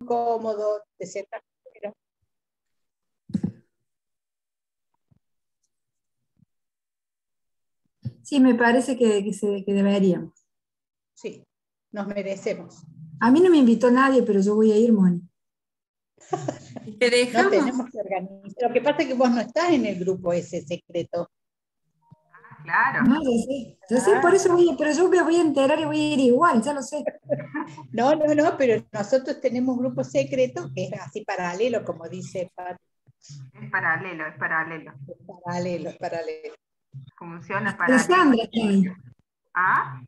cómodo, te sientas cómodo. Sí, me parece que deberíamos. Sí, nos merecemos. A mí no me invitó nadie, pero yo voy a ir, Moni. ¿Te No dejamos? tenemos que organizar. Lo que pasa es que vos no estás en el grupo ese secreto. Claro. No, ya sé, por eso voy, pero yo me voy a enterar y voy a ir igual, ya lo sé. No, pero nosotros tenemos un grupo secreto que es así paralelo, como dice Pat. Es paralelo, es paralelo. Es paralelo. Funciona La paralelo. Sandra está ahí. ¿Ah?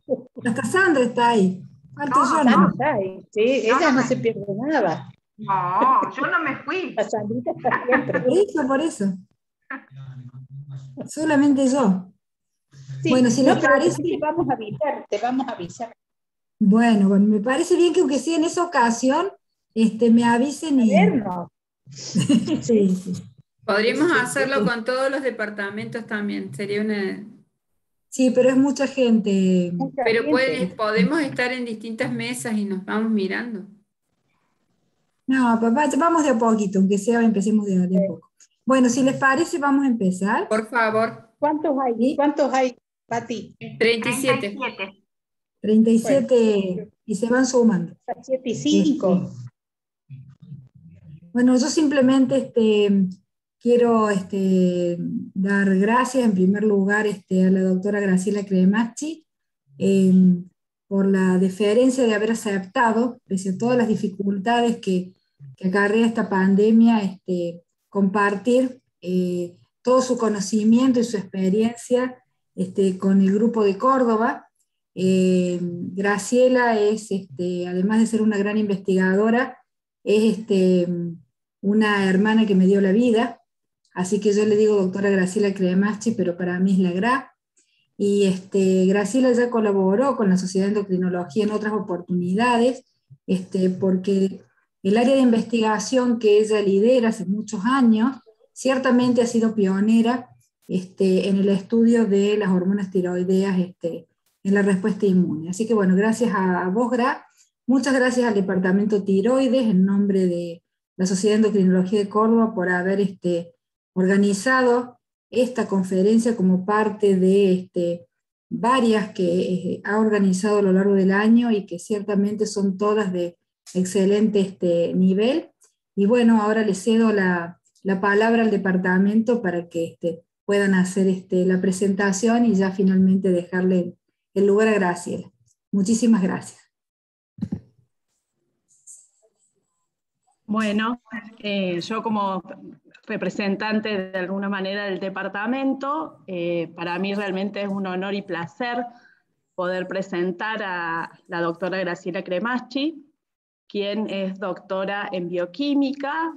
Hasta Sandra está ahí. Falto No, yo, no. ¿no? Está ahí, sí, No, ella no no me- se pierde nada. No, yo no me fui. La Sandrita está siempre. Por eso. Solamente yo. Sí, Bueno, si no, les pero parece, te vamos a avisar. bueno, me parece bien que aunque sea en esa ocasión, me avisen A y. vernos. Sí, sí. Podríamos Sí, hacerlo con todos los departamentos también. Sería una. Sí, pero es mucha gente. mucha Pero gente. podemos estar en distintas mesas y nos vamos mirando. No, papá, vamos de a poquito, aunque sea, empecemos de a poco. Bueno, si les parece, vamos a empezar. Por favor. ¿Cuántos hay? ¿Sí? ¿Cuántos hay, Pati? 37. 37 y se van sumando. 7 y 5. Bueno, yo simplemente quiero dar gracias en primer lugar a la doctora Graciela Cremacci eh, por la deferencia de haber aceptado, pese a todas las dificultades que acarrea esta pandemia, compartir todo su conocimiento y su experiencia con el grupo de Córdoba. Graciela es, además de ser una gran investigadora, es una hermana que me dio la vida, así que yo le digo doctora Graciela Cremachi, pero para mí es la Gra. Y Graciela ya colaboró con la Sociedad de Endocrinología en otras oportunidades, porque el área de investigación que ella lidera hace muchos años, ciertamente ha sido pionera en el estudio de las hormonas tiroideas en la respuesta inmune. Así que bueno, gracias a vos, Gra, muchas gracias al Departamento Tiroides, en nombre de la Sociedad de Endocrinología de Córdoba, por haber organizado esta conferencia como parte de varias que ha organizado a lo largo del año y que ciertamente son todas de excelente nivel. Y bueno, ahora le cedo la palabra al departamento para que puedan hacer la presentación y ya finalmente dejarle el lugar a Graciela. Muchísimas gracias. Bueno, yo como representante de alguna manera del departamento, para mí realmente es un honor y placer poder presentar a la doctora Graciela Cremacci, quien es doctora en bioquímica,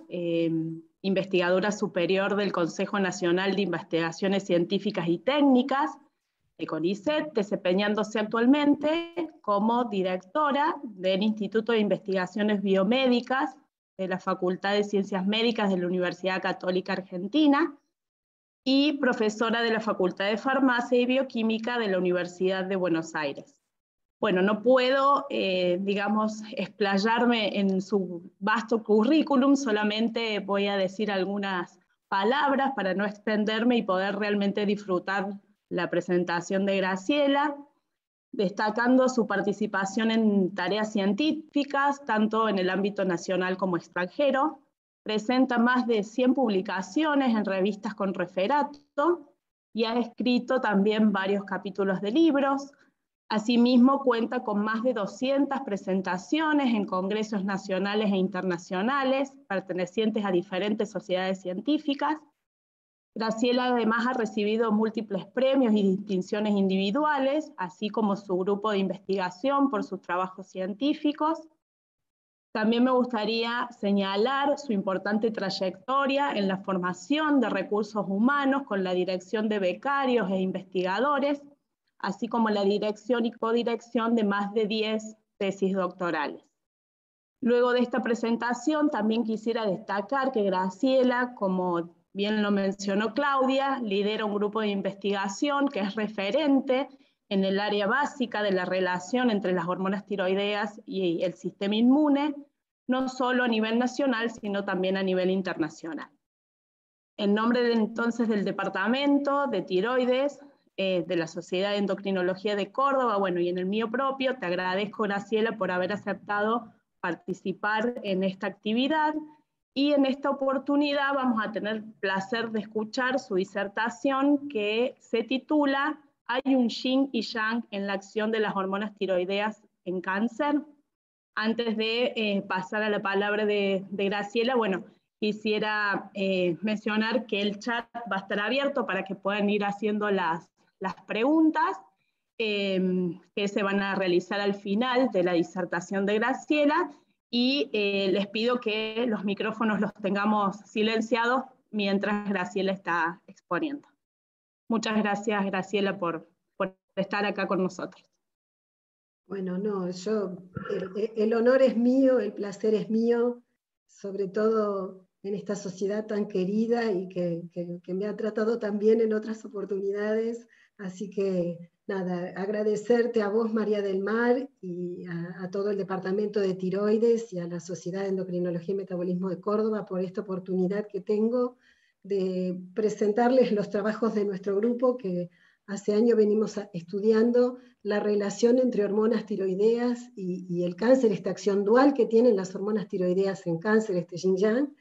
investigadora superior del Consejo Nacional de Investigaciones Científicas y Técnicas, de CONICET, desempeñándose actualmente como directora del Instituto de Investigaciones Biomédicas de la Facultad de Ciencias Médicas de la Universidad Católica Argentina y profesora de la Facultad de Farmacia y Bioquímica de la Universidad de Buenos Aires. Bueno, no puedo, digamos, explayarme en su vasto currículum, solamente voy a decir algunas palabras para no extenderme y poder realmente disfrutar la presentación de Graciela, destacando su participación en tareas científicas, tanto en el ámbito nacional como extranjero. Presenta más de 100 publicaciones en revistas con referato y ha escrito también varios capítulos de libros. Asimismo, cuenta con más de 200 presentaciones en congresos nacionales e internacionales, pertenecientes a diferentes sociedades científicas. Graciela además ha recibido múltiples premios y distinciones individuales, así como su grupo de investigación por sus trabajos científicos. También me gustaría señalar su importante trayectoria en la formación de recursos humanos con la dirección de becarios e investigadores, así como la dirección y codirección de más de 10 tesis doctorales. Luego de esta presentación, también quisiera destacar que Graciela, como bien lo mencionó Claudia, lidera un grupo de investigación que es referente en el área básica de la relación entre las hormonas tiroideas y el sistema inmune, no solo a nivel nacional, sino también a nivel internacional. En nombre entonces del Departamento de Tiroides, de la Sociedad de Endocrinología de Córdoba, bueno, y en el mío propio, te agradezco, Graciela, por haber aceptado participar en esta actividad, y en esta oportunidad vamos a tener el placer de escuchar su disertación que se titula ¿Hay un yin y yang en la acción de las hormonas tiroideas en cáncer? Antes de pasar a la palabra de Graciela, bueno, quisiera mencionar que el chat va a estar abierto para que puedan ir haciendo las preguntas que se van a realizar al final de la disertación de Graciela, y les pido que los micrófonos los tengamos silenciados mientras Graciela está exponiendo. Muchas gracias, Graciela, por estar acá con nosotros. Bueno, no, el honor es mío, el placer es mío, sobre todo en esta sociedad tan querida y que me ha tratado tan bien en otras oportunidades. Así que nada, agradecerte a vos, María del Mar, y a todo el Departamento de Tiroides y a la Sociedad de Endocrinología y Metabolismo de Córdoba por esta oportunidad que tengo de presentarles los trabajos de nuestro grupo, que hace años venimos estudiando la relación entre hormonas tiroideas y el cáncer, esta acción dual que tienen las hormonas tiroideas en cáncer, este yin-yang.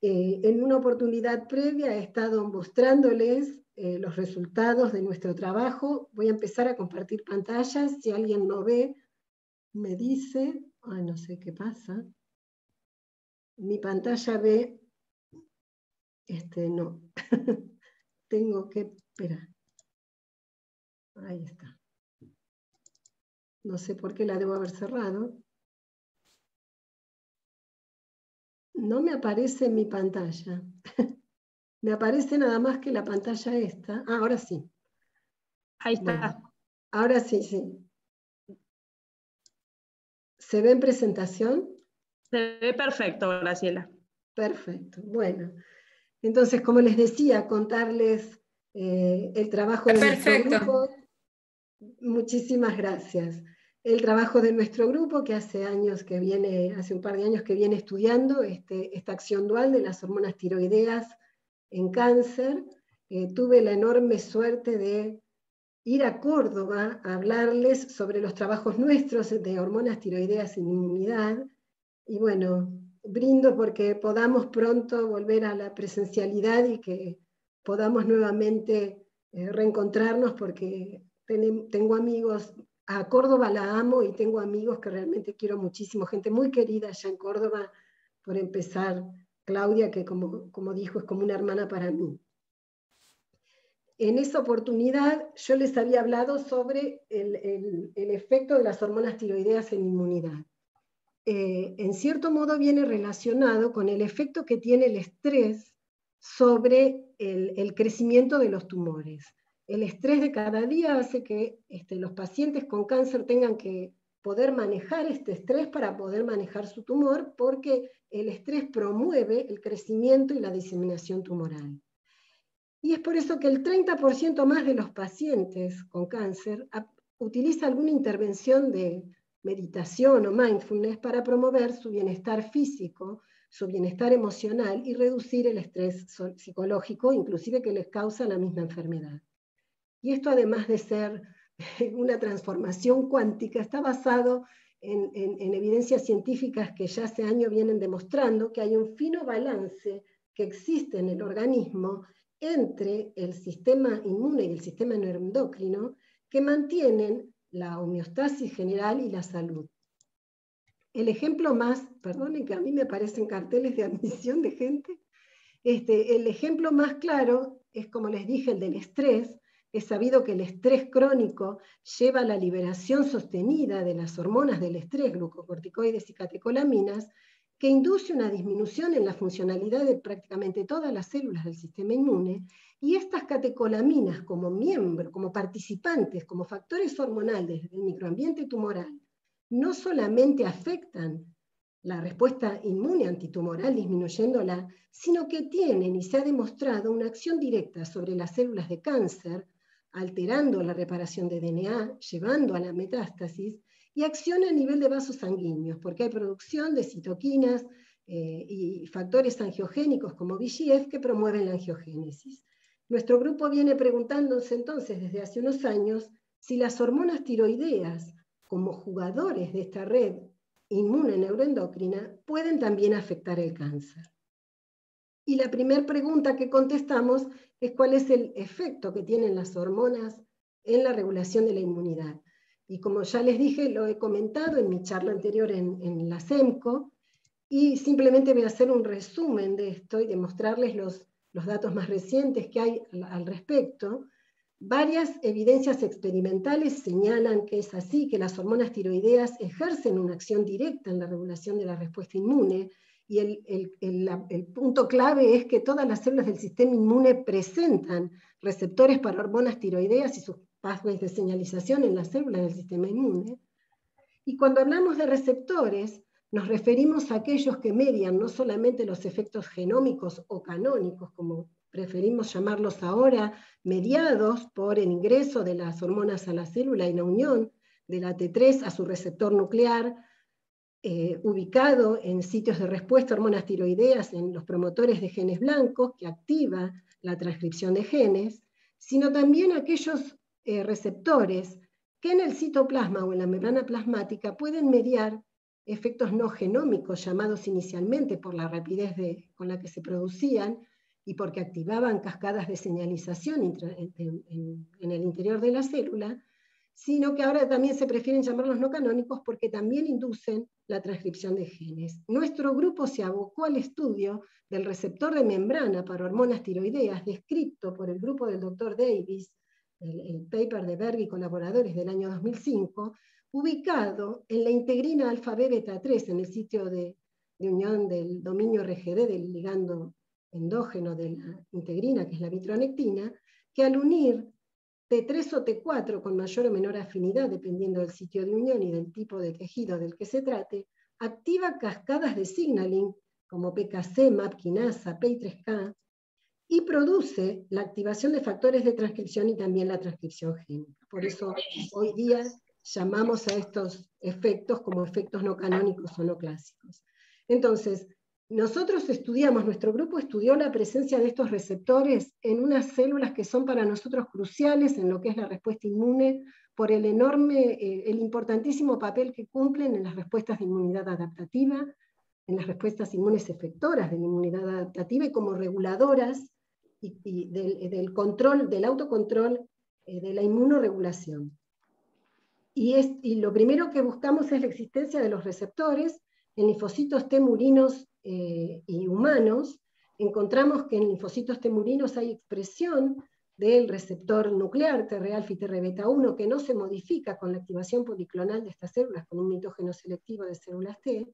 En una oportunidad previa he estado mostrándoles los resultados de nuestro trabajo. Voy a empezar a compartir pantallas. Si alguien no ve, me dice. Ay, no sé qué pasa. Mi pantalla ve. No. Tengo que. Espera. Ahí está. No sé por qué la debo haber cerrado. No me aparece en mi pantalla. Me aparece nada más que la pantalla esta. Ah, ahora sí. Ahí está. Bueno, ahora sí, sí. ¿Se ve en presentación? Se ve perfecto, Graciela. Perfecto. Bueno, entonces, como les decía, contarles el trabajo de nuestro grupo. Muchísimas gracias. El trabajo de nuestro grupo, que hace un par de años que viene estudiando esta acción dual de las hormonas tiroideas en cáncer. Tuve la enorme suerte de ir a Córdoba a hablarles sobre los trabajos nuestros de hormonas tiroideas en inmunidad. Y bueno, brindo porque podamos pronto volver a la presencialidad y que podamos nuevamente reencontrarnos, porque tengo amigos, a Córdoba la amo y tengo amigos que realmente quiero muchísimo, gente muy querida allá en Córdoba, por empezar Claudia, que como dijo, es como una hermana para mí. En esa oportunidad yo les había hablado sobre el efecto de las hormonas tiroideas en inmunidad. En cierto modo viene relacionado con el efecto que tiene el estrés sobre el crecimiento de los tumores. El estrés de cada día hace que los pacientes con cáncer tengan que poder manejar este estrés para poder manejar su tumor, porque el estrés promueve el crecimiento y la diseminación tumoral. Y es por eso que el 30% más de los pacientes con cáncer utiliza alguna intervención de meditación o mindfulness para promover su bienestar físico, su bienestar emocional y reducir el estrés psicológico, inclusive que les causa la misma enfermedad. Y esto, además de ser una transformación cuántica, está basado en evidencias científicas que ya hace años vienen demostrando que hay un fino balance que existe en el organismo entre el sistema inmune y el sistema neuroendocrino, que mantienen la homeostasis general y la salud. El ejemplo más, perdonen que a mí me aparecen carteles de admisión de gente, el ejemplo más claro es, como les dije, el del estrés. Es sabido que el estrés crónico lleva a la liberación sostenida de las hormonas del estrés, glucocorticoides y catecolaminas, que induce una disminución en la funcionalidad de prácticamente todas las células del sistema inmune, y estas catecolaminas como miembros, como participantes, como factores hormonales del microambiente tumoral, no solamente afectan la respuesta inmune antitumoral disminuyéndola, sino que tienen, y se ha demostrado, una acción directa sobre las células de cáncer, alterando la reparación de DNA, llevando a la metástasis, y acciona a nivel de vasos sanguíneos, porque hay producción de citoquinas y factores angiogénicos como VEGF que promueven la angiogénesis. Nuestro grupo viene preguntándose entonces desde hace unos años si las hormonas tiroideas, como jugadores de esta red inmune neuroendocrina, pueden también afectar el cáncer. Y la primera pregunta que contestamos es cuál es el efecto que tienen las hormonas en la regulación de la inmunidad. Y como ya les dije, lo he comentado en mi charla anterior en la SEMCO, y simplemente voy a hacer un resumen de esto y demostrarles los datos más recientes que hay al respecto. Varias evidencias experimentales señalan que es así, que las hormonas tiroideas ejercen una acción directa en la regulación de la respuesta inmune, y el punto clave es que todas las células del sistema inmune presentan receptores para hormonas tiroideas y sus pathways de señalización en las células del sistema inmune. Y cuando hablamos de receptores, nos referimos a aquellos que median no solamente los efectos genómicos o canónicos, como preferimos llamarlos ahora, mediados por el ingreso de las hormonas a la célula y la unión de la T3 a su receptor nuclear, ubicado en sitios de respuesta a hormonas tiroideas en los promotores de genes blancos, que activa la transcripción de genes, sino también aquellos receptores que en el citoplasma o en la membrana plasmática pueden mediar efectos no genómicos, llamados inicialmente por la rapidez con la que se producían y porque activaban cascadas de señalización en el interior de la célula, sino que ahora también se prefieren llamarlos no canónicos porque también inducen la transcripción de genes. Nuestro grupo se abocó al estudio del receptor de membrana para hormonas tiroideas, descrito por el grupo del Dr. Davis, el paper de Berg y colaboradores del año 2005, ubicado en la integrina alfa-B beta-3, en el sitio de unión del dominio RGD del ligando endógeno de la integrina, que es la vitronectina, que al unir T3 o T4 con mayor o menor afinidad, dependiendo del sitio de unión y del tipo de tejido del que se trate, activa cascadas de signaling como PKC, MAP kinasa, PI3K, y produce la activación de factores de transcripción y también la transcripción génica. Por eso hoy día llamamos a estos efectos como efectos no canónicos o no clásicos. Entonces, nuestro grupo estudió la presencia de estos receptores en unas células que son para nosotros cruciales en lo que es la respuesta inmune, por el importantísimo papel que cumplen en las respuestas de inmunidad adaptativa, en las respuestas inmunes efectoras de la inmunidad adaptativa y como reguladoras del autocontrol de la inmunoregulación. Y lo primero que buscamos es la existencia de los receptores en linfocitos T murinos y humanos. Encontramos que en linfocitos T murinos hay expresión del receptor nuclear TR-alfa y TR-beta1 que no se modifica con la activación policlonal de estas células con un mitógeno selectivo de células T,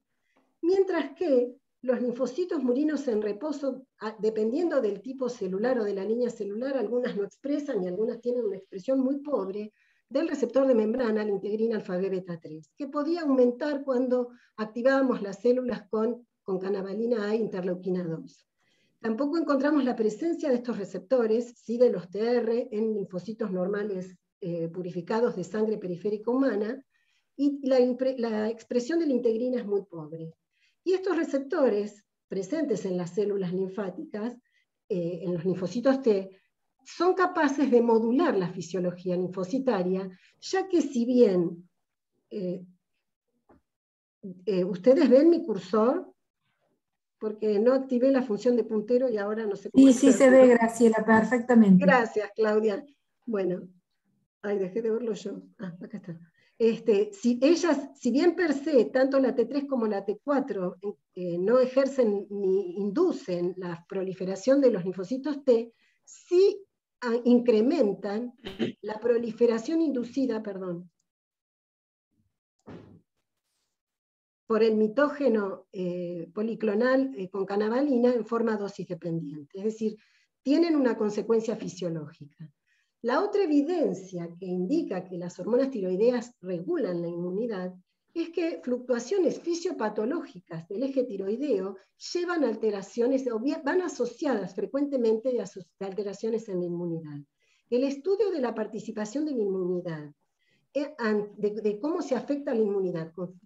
mientras que los linfocitos murinos en reposo, dependiendo del tipo celular o de la línea celular, algunas no expresan y algunas tienen una expresión muy pobre del receptor de membrana, la integrina alfa-B beta-3, que podía aumentar cuando activábamos las células con canabalina A e interleuquina 2. Tampoco encontramos la presencia de estos receptores, sí de los TR, en linfocitos normales purificados de sangre periférica humana, y la expresión de la integrina es muy pobre. Y estos receptores presentes en las células linfáticas, en los linfocitos T, son capaces de modular la fisiología linfocitaria, ya que si bien ustedes ven mi cursor, porque no activé la función de puntero y ahora no sé cómo. Sí, se ve, Graciela, perfectamente. Gracias, Claudia. Bueno, dejé de verlo yo. Acá está. Si bien per se, tanto la T3 como la T4 no ejercen ni inducen la proliferación de los linfocitos T, sí incrementan la proliferación inducida, por el mitógeno policlonal con canabalina en forma dosis dependiente. Es decir, tienen una consecuencia fisiológica. La otra evidencia que indica que las hormonas tiroideas regulan la inmunidad es que fluctuaciones fisiopatológicas del eje tiroideo llevan alteraciones, o van asociadas frecuentemente de alteraciones en la inmunidad. El estudio de la participación de la inmunidad de cómo se afecta la inmunidad con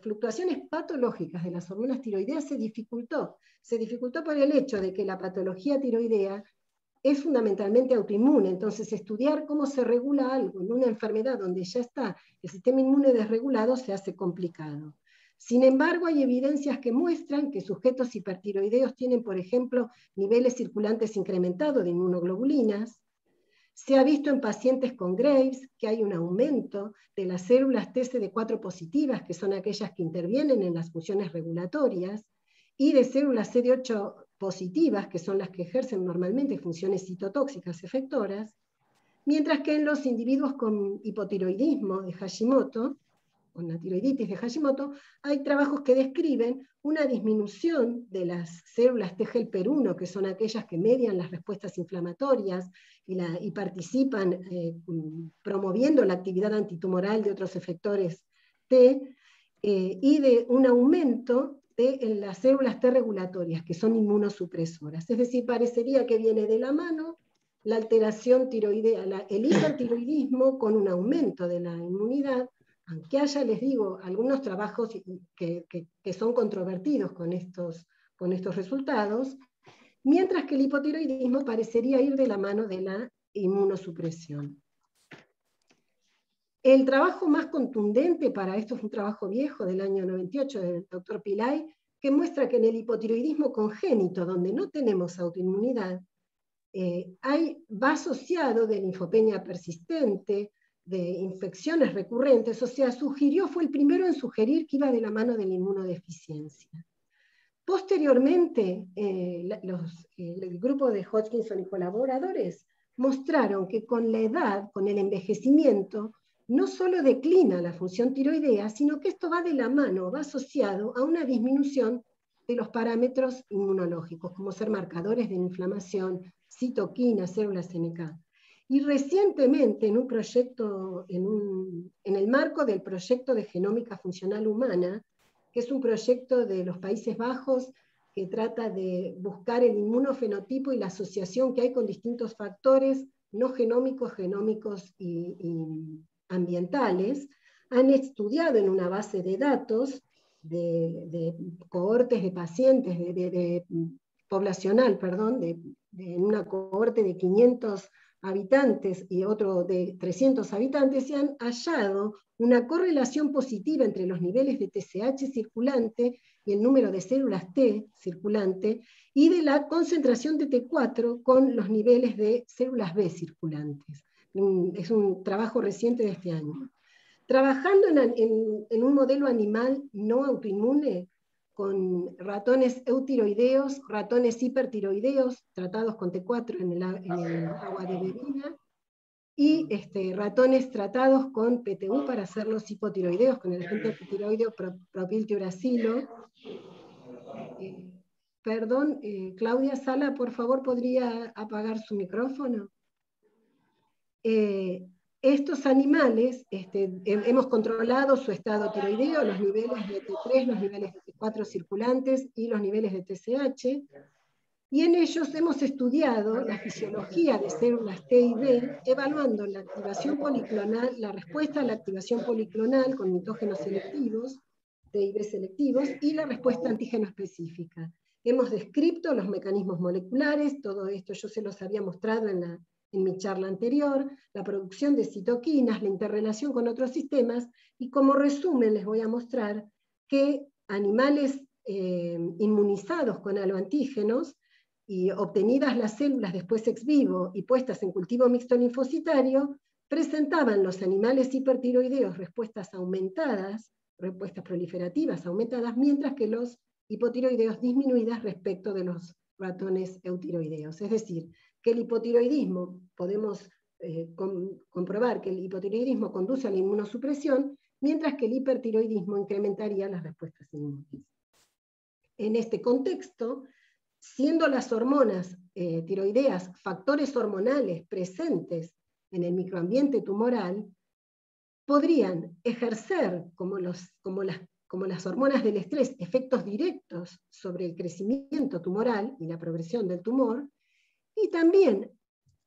fluctuaciones patológicas de las hormonas tiroideas se dificultó. Se dificultó por el hecho de que la patología tiroidea es fundamentalmente autoinmune, entonces estudiar cómo se regula algo en una enfermedad donde ya está el sistema inmune desregulado se hace complicado. Sin embargo, hay evidencias que muestran que sujetos hipertiroideos tienen, por ejemplo, niveles circulantes incrementados de inmunoglobulinas. Se ha visto en pacientes con Graves que hay un aumento de las células TCD4 positivas, que son aquellas que intervienen en las funciones regulatorias, y de células CD8 positivas, que son las que ejercen normalmente funciones citotóxicas efectoras, mientras que en los individuos con hipotiroidismo de Hashimoto, con la tiroiditis de Hashimoto, hay trabajos que describen una disminución de las células T-helper1, que son aquellas que median las respuestas inflamatorias y participan promoviendo la actividad antitumoral de otros efectores T, y de un aumento de las células T regulatorias, que son inmunosupresoras. Es decir, parecería que viene de la mano la alteración tiroidea, el hipertiroidismo con un aumento de la inmunidad, aunque haya, les digo, algunos trabajos que son controvertidos con estos resultados, mientras que el hipotiroidismo parecería ir de la mano de la inmunosupresión. El trabajo más contundente para esto es un trabajo viejo del año 98 del doctor Pillay, que muestra que en el hipotiroidismo congénito, donde no tenemos autoinmunidad, va asociado de linfopenia persistente, de infecciones recurrentes, o sea, fue el primero en sugerir que iba de la mano de la inmunodeficiencia. Posteriormente, el grupo de Hodgkinson y colaboradores mostraron que con la edad, con el envejecimiento, no solo declina la función tiroidea, sino que esto va de la mano, va asociado a una disminución de los parámetros inmunológicos, como ser marcadores de inflamación, citoquinas, células NK. Y recientemente, en un proyecto, en el marco del proyecto de genómica funcional humana, que es un proyecto de los Países Bajos que trata de buscar el inmunofenotipo y la asociación que hay con distintos factores no genómicos, genómicos y ambientales, han estudiado en una base de datos de cohortes de pacientes, poblacional, perdón, en una cohorte de 500 habitantes y otro de 300 habitantes, y han hallado una correlación positiva entre los niveles de TSH circulante y el número de células T circulante, y de la concentración de T4 con los niveles de células B circulantes. Es un trabajo reciente de este año. Trabajando en un modelo animal no autoinmune, con ratones eutiroideos, ratones hipertiroideos, tratados con T4 en el agua de bebida, y ratones tratados con PTU para hacerlos hipotiroideos, con el agente antitiroideo propiltiuracilo. Perdón, Claudia Sala, por favor, ¿podría apagar su micrófono? Estos animales, hemos controlado su estado tiroideo, los niveles de T3, los niveles de T4 circulantes y los niveles de TSH, y en ellos hemos estudiado la fisiología de células T y B, evaluando la activación policlonal, la respuesta a la activación policlonal con mitógenos selectivos, T y B selectivos, y la respuesta antígeno específica. Hemos descrito los mecanismos moleculares, todo esto yo se los había mostrado en mi charla anterior, la producción de citoquinas, la interrelación con otros sistemas, y como resumen les voy a mostrar que animales inmunizados con aloantígenos y obtenidas las células después ex vivo y puestas en cultivo mixto linfocitario, presentaban los animales hipertiroideos respuestas aumentadas, respuestas proliferativas aumentadas, mientras que los hipotiroideos disminuidas respecto de los ratones eutiroideos. Es decir, que el hipotiroidismo, podemos comprobar que el hipotiroidismo conduce a la inmunosupresión, mientras que el hipertiroidismo incrementaría las respuestas inmunes. En este contexto, siendo las hormonas tiroideas factores hormonales presentes en el microambiente tumoral, podrían ejercer, como las hormonas del estrés, efectos directos sobre el crecimiento tumoral y la progresión del tumor, y también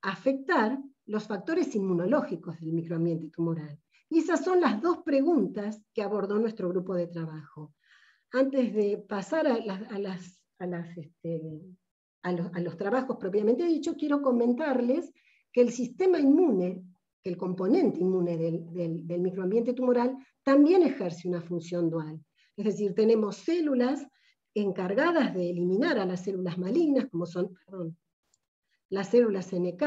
afectar los factores inmunológicos del microambiente tumoral. Y esas son las dos preguntas que abordó nuestro grupo de trabajo. Antes de pasar a los trabajos propiamente dicho, quiero comentarles que el sistema inmune, que el componente inmune del microambiente tumoral, también ejerce una función dual. Es decir, tenemos células encargadas de eliminar a las células malignas, como son las células NK,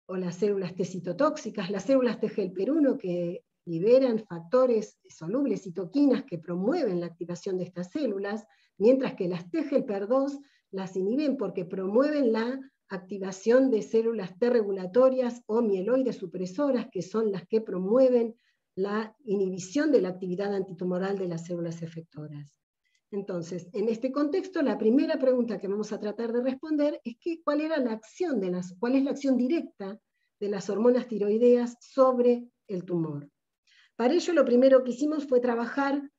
o las células T citotóxicas, las células T helper 1 que liberan factores solubles, citoquinas, que promueven la activación de estas células, mientras que las T helper 2 las inhiben porque promueven la activación de células T regulatorias o mieloides supresoras, que son las que promueven la inhibición de la actividad antitumoral de las células efectoras. Entonces, en este contexto, la primera pregunta que vamos a tratar de responder es cuál es la acción directa de las hormonas tiroideas sobre el tumor. Para ello, lo primero que hicimos fue trabajar,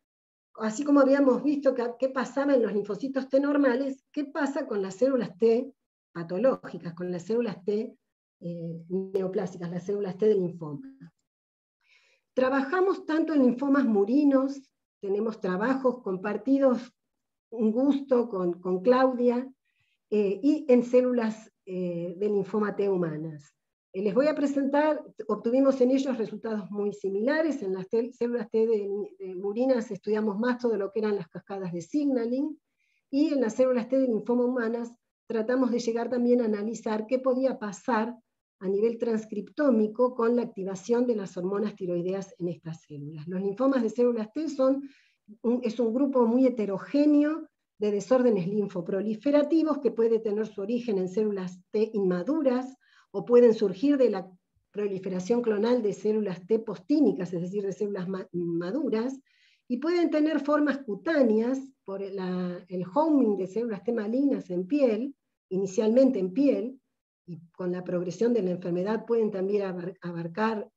así como habíamos visto qué pasaba en los linfocitos T normales, qué pasa con las células T patológicas, con las células T neoplásicas, las células T de linfoma. Trabajamos tanto en linfomas murinos, tenemos trabajos compartidos, un gusto con Claudia, y en células de linfoma T humanas. Les voy a presentar, obtuvimos en ellos resultados muy similares. En las células T de murinas estudiamos más todo lo que eran las cascadas de signaling, y en las células T de linfoma humanas tratamos de llegar también a analizar qué podía pasar a nivel transcriptómico con la activación de las hormonas tiroideas en estas células. Los linfomas de células T es un grupo muy heterogéneo de desórdenes linfoproliferativos que puede tener su origen en células T inmaduras, o pueden surgir de la proliferación clonal de células T postínicas, es decir, de células maduras, y pueden tener formas cutáneas por el homing de células T malignas en piel, inicialmente en piel, y con la progresión de la enfermedad pueden también abarcar,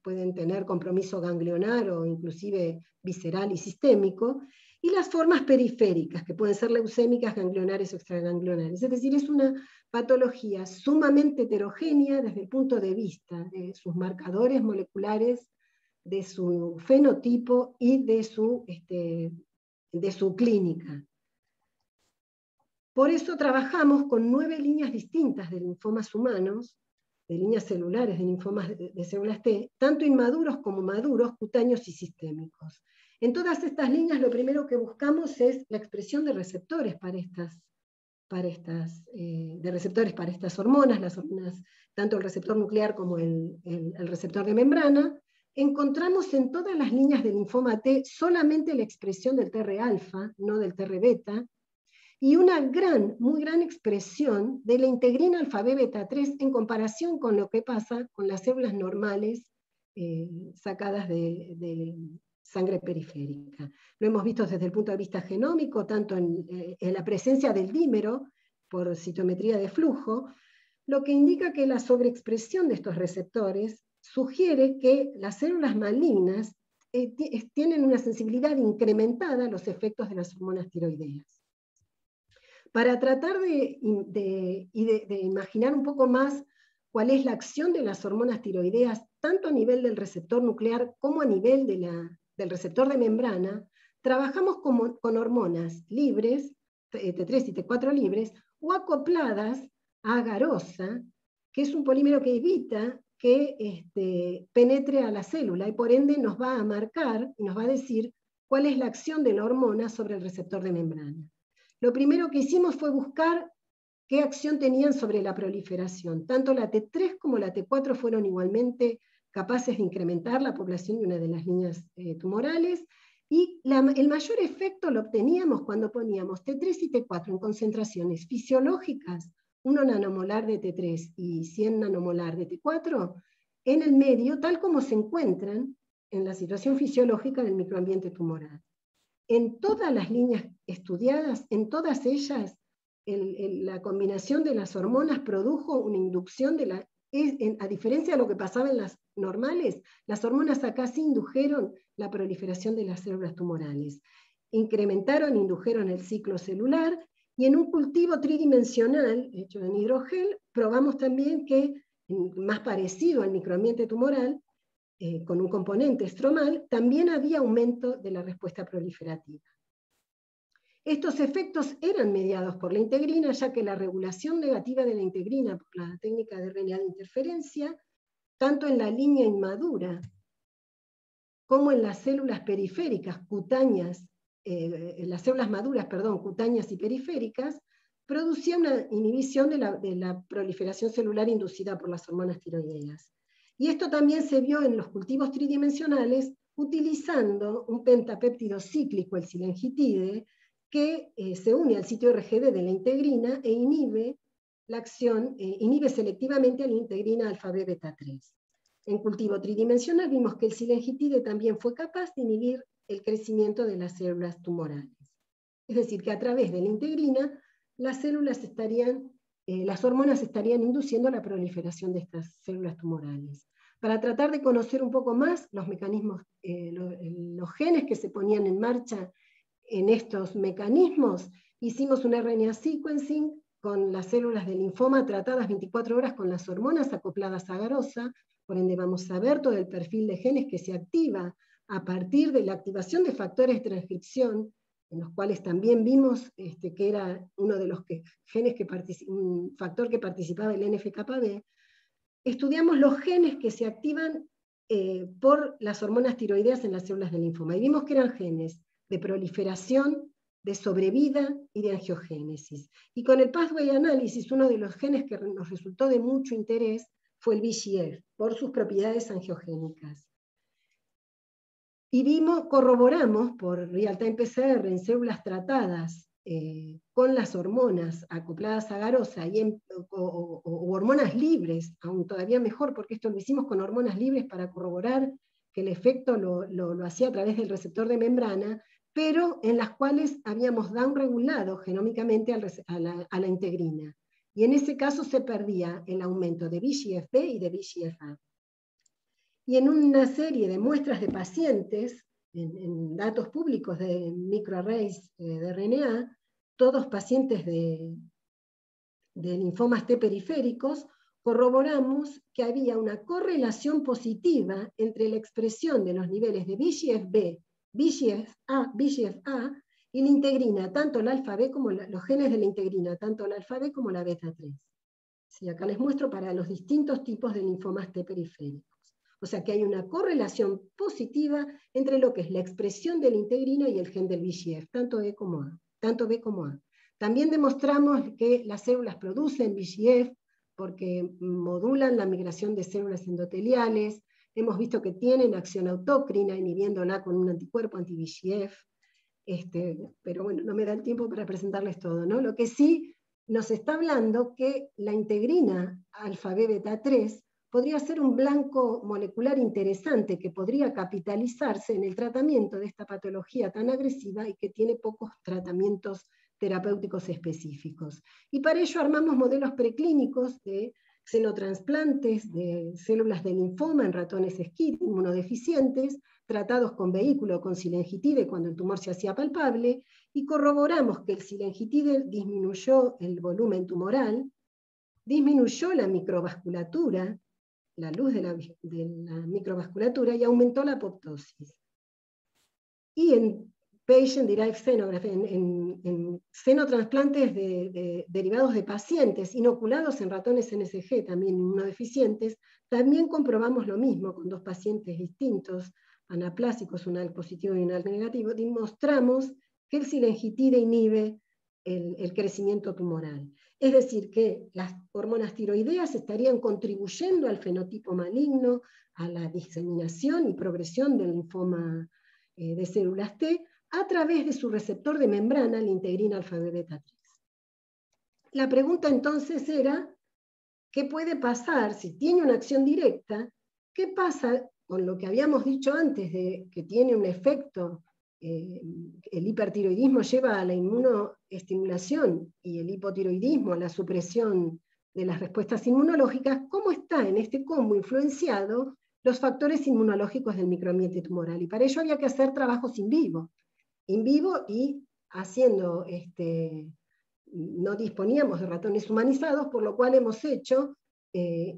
pueden tener compromiso ganglionar o inclusive visceral y sistémico, y las formas periféricas, que pueden ser leucémicas, ganglionares o extraganglionares. Es decir, es una patología sumamente heterogénea desde el punto de vista de sus marcadores moleculares, de su fenotipo y de su clínica. Por eso trabajamos con 9 líneas distintas de linfomas humanos, de líneas celulares de linfomas de células T, tanto inmaduros como maduros, cutáneos y sistémicos. En todas estas líneas lo primero que buscamos es la expresión de receptores para estas hormonas, las hormonas, tanto el receptor nuclear como el receptor de membrana. Encontramos en todas las líneas de linfoma T solamente la expresión del TR-alfa, no del TR-beta, y una muy gran expresión de la integrina alfa-B beta-3 en comparación con lo que pasa con las células normales sacadas de sangre periférica. Lo hemos visto desde el punto de vista genómico, tanto en la presencia del dímero por citometría de flujo, lo que indica que la sobreexpresión de estos receptores sugiere que las células malignas tienen una sensibilidad incrementada a los efectos de las hormonas tiroideas. Para tratar de imaginar un poco más cuál es la acción de las hormonas tiroideas, tanto a nivel del receptor nuclear como a nivel del receptor de membrana, trabajamos con hormonas libres, T3 y T4 libres, o acopladas a agarosa, que es un polímero que evita que penetre a la célula, y por ende nos va a marcar y nos va a decir cuál es la acción de la hormona sobre el receptor de membrana. Lo primero que hicimos fue buscar qué acción tenían sobre la proliferación. Tanto la T3 como la T4 fueron igualmente capaces de incrementar la población de una de las líneas tumorales, y el mayor efecto lo obteníamos cuando poníamos T3 y T4 en concentraciones fisiológicas, 1 nanomolar de T3 y 100 nanomolar de T4, en el medio, tal como se encuentran en la situación fisiológica del microambiente tumoral. En todas las líneas estudiadas, en todas ellas, la combinación de las hormonas produjo una inducción a diferencia de lo que pasaba en las normales, las hormonas acá sí indujeron la proliferación de las células tumorales. Indujeron el ciclo celular, y en un cultivo tridimensional hecho en hidrogel, probamos también que, más parecido al microambiente tumoral, con un componente estromal, también había aumento de la respuesta proliferativa. Estos efectos eran mediados por la integrina, ya que la regulación negativa de la integrina por la técnica de RNA de interferencia, tanto en la línea inmadura como en las células periféricas cutáneas, en las células maduras, perdón, cutáneas y periféricas, producía una inhibición de la proliferación celular inducida por las hormonas tiroideas. Y esto también se vio en los cultivos tridimensionales utilizando un pentapéptido cíclico, el silengitide, que se une al sitio RGD de la integrina e inhibe la acción, inhibe selectivamente a la integrina alfa-B beta-3. En cultivo tridimensional vimos que el silengitide también fue capaz de inhibir el crecimiento de las células tumorales. Es decir, que a través de la integrina las hormonas estarían induciendo la proliferación de estas células tumorales. Para tratar de conocer un poco más los mecanismos, los genes que se ponían en marcha en estos mecanismos, hicimos un RNA sequencing con las células de linfoma tratadas 24 horas con las hormonas acopladas a agarose, por ende vamos a ver todo el perfil de genes que se activa a partir de la activación de factores de transcripción, en los cuales también vimos que era uno de los genes un factor que participaba el NF-κB. Estudiamos los genes que se activan por las hormonas tiroideas en las células de linfoma, y vimos que eran genes de proliferación, de sobrevida y de angiogénesis. Y con el pathway análisis, uno de los genes que nos resultó de mucho interés fue el VEGF, por sus propiedades angiogénicas. Y corroboramos por real-time PCR en células tratadas con las hormonas acopladas a agarose o hormonas libres, aún todavía mejor, porque esto lo hicimos con hormonas libres para corroborar que el efecto lo hacía a través del receptor de membrana, pero en las cuales habíamos downregulado genómicamente a la integrina. Y en ese caso se perdía el aumento de VEGF-B y de VEGF-A. Y en una serie de muestras de pacientes, en datos públicos de microarrays de RNA, todos pacientes de linfomas T periféricos, corroboramos que había una correlación positiva entre la expresión de los niveles de VEGF-B, VEGF-A y la integrina, tanto la alfa-B como los genes de la integrina, tanto la alfa-B como la beta-3. Sí, acá les muestro para los distintos tipos de linfomas T periféricos. O sea que hay una correlación positiva entre lo que es la expresión de la integrina y el gen del VEGF, tanto B como A. También demostramos que las células producen VEGF porque modulan la migración de células endoteliales. Hemos visto que tienen acción autócrina, inhibiéndola con un anticuerpo anti-VEGF. Pero bueno, no me da el tiempo para presentarles todo, ¿no? Lo que sí nos está hablando que la integrina alfa-B beta-3 podría ser un blanco molecular interesante que podría capitalizarse en el tratamiento de esta patología tan agresiva y que tiene pocos tratamientos terapéuticos específicos. Y para ello armamos modelos preclínicos de xenotransplantes de células de linfoma en ratones SCID inmunodeficientes, tratados con vehículo con silengitide cuando el tumor se hacía palpable, y corroboramos que el silengitide disminuyó el volumen tumoral, disminuyó la microvasculatura, la luz de la microvasculatura, y aumentó la apoptosis. Y en patient-derived xenography, en xenotransplantes derivados de pacientes inoculados en ratones NSG, también inmunodeficientes, también comprobamos lo mismo con dos pacientes distintos, anaplásicos, un ALK positivo y un ALK negativo, demostramos que el silengitide inhibe el crecimiento tumoral. Es decir, que las hormonas tiroideas estarían contribuyendo al fenotipo maligno, a la diseminación y progresión del linfoma de células T, a través de su receptor de membrana, la integrina alfa-B beta-3. La pregunta entonces era, ¿qué puede pasar si tiene una acción directa? ¿Qué pasa con lo que habíamos dicho antes de que tiene un efecto? El hipertiroidismo lleva a la inmunoestimulación y el hipotiroidismo a la supresión de las respuestas inmunológicas. ¿Cómo está en este combo influenciado los factores inmunológicos del microambiente tumoral? Y para ello había que hacer trabajos in vivo y haciendo, no disponíamos de ratones humanizados, por lo cual hemos hecho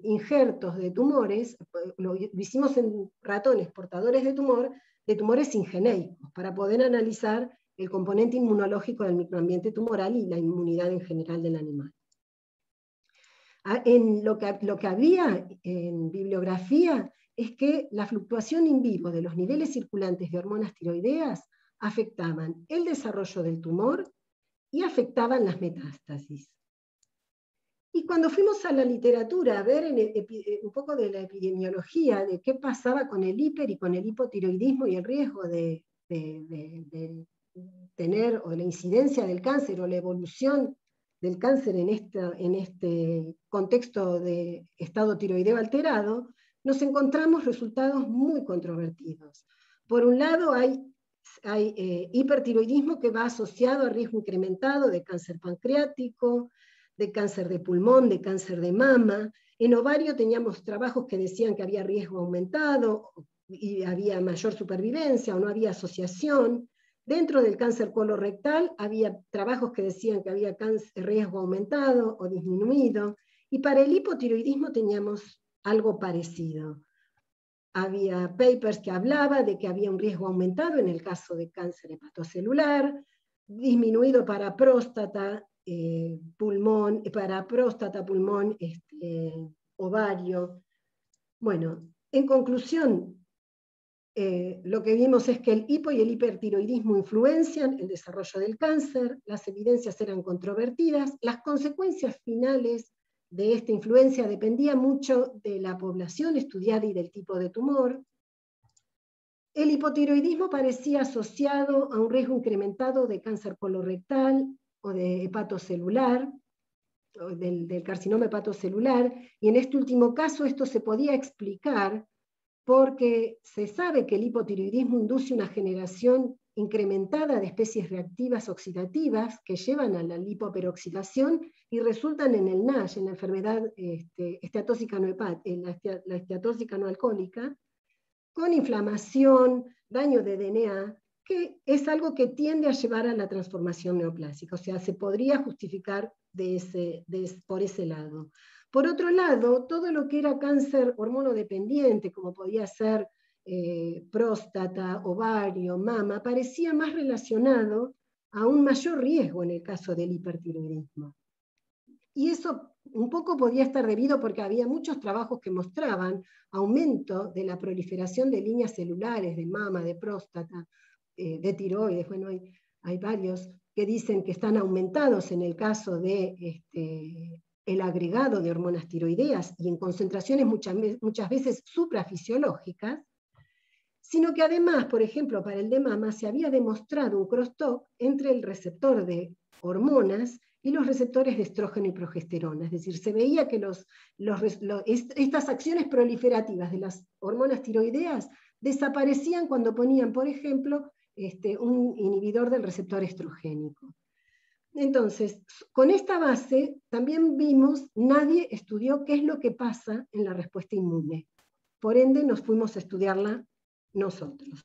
injertos de tumores, lo hicimos en ratones portadores de tumores singeneicos, para poder analizar el componente inmunológico del microambiente tumoral y la inmunidad en general del animal. Lo que había en bibliografía es que la fluctuación in vivo de los niveles circulantes de hormonas tiroideas afectaban el desarrollo del tumor y afectaban las metástasis. Y cuando fuimos a la literatura a ver un poco de la epidemiología, de qué pasaba con el hiper y con el hipotiroidismo y el riesgo de tener, o la incidencia del cáncer, o la evolución del cáncer en este contexto de estado tiroideo alterado, nos encontramos resultados muy controvertidos. Por un lado hay hipertiroidismo que va asociado a riesgo incrementado de cáncer pancreático, de cáncer de pulmón, de cáncer de mama. En ovario teníamos trabajos que decían que había riesgo aumentado y había mayor supervivencia o no había asociación. Dentro del cáncer colorectal había trabajos que decían que había riesgo aumentado o disminuido. Y para el hipotiroidismo teníamos algo parecido. Había papers que hablaban de que había un riesgo aumentado en el caso de cáncer hepatocelular, disminuido para próstata, pulmón, ovario. Bueno, en conclusión, lo que vimos es que el hipo y el hipertiroidismo influencian el desarrollo del cáncer, las evidencias eran controvertidas, las consecuencias finales de esta influencia dependían mucho de la población estudiada y del tipo de tumor. El hipotiroidismo parecía asociado a un riesgo incrementado de cáncer colorectal o de hepatocelular, o del carcinoma hepatocelular, y en este último caso esto se podía explicar porque se sabe que el hipotiroidismo induce una generación incrementada de especies reactivas oxidativas que llevan a la lipoperoxidación y resultan en el NASH, en la enfermedad esteatóxica no alcohólica, con inflamación, daño de DNA, que es algo que tiende a llevar a la transformación neoplásica, o sea, se podría justificar por ese lado. Por otro lado, todo lo que era cáncer hormonodependiente, como podía ser próstata, ovario, mama, parecía más relacionado a un mayor riesgo en el caso del hipertiroidismo. Y eso un poco podía estar debido porque había muchos trabajos que mostraban aumento de la proliferación de líneas celulares de mama, de próstata, de tiroides. Bueno, hay varios que dicen que están aumentados en el caso de el agregado de hormonas tiroideas y en concentraciones muchas veces suprafisiológicas, sino que además, por ejemplo, para el de mama se había demostrado un crosstalk entre el receptor de hormonas y los receptores de estrógeno y progesterona. Es decir, se veía que estas acciones proliferativas de las hormonas tiroideas desaparecían cuando ponían, por ejemplo, un inhibidor del receptor estrogénico. Entonces, con esta base, también nadie estudió qué es lo que pasa en la respuesta inmune. Por ende, nos fuimos a estudiarla nosotros.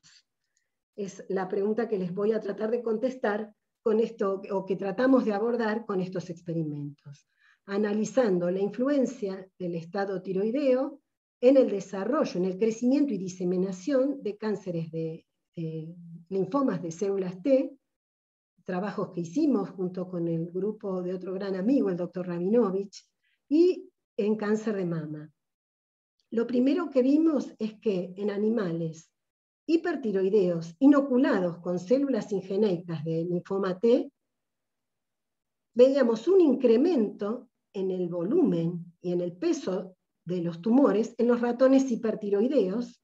Es la pregunta que les voy a tratar de contestar con esto, o que tratamos de abordar con estos experimentos, analizando la influencia del estado tiroideo en el desarrollo, en el crecimiento y diseminación de cánceres de linfomas de células T, trabajos que hicimos junto con el grupo de otro gran amigo, el doctor Rabinovich, y en cáncer de mama. Lo primero que vimos es que en animales hipertiroideos inoculados con células singeneicas de linfoma T, veíamos un incremento en el volumen y en el peso de los tumores en los ratones hipertiroideos,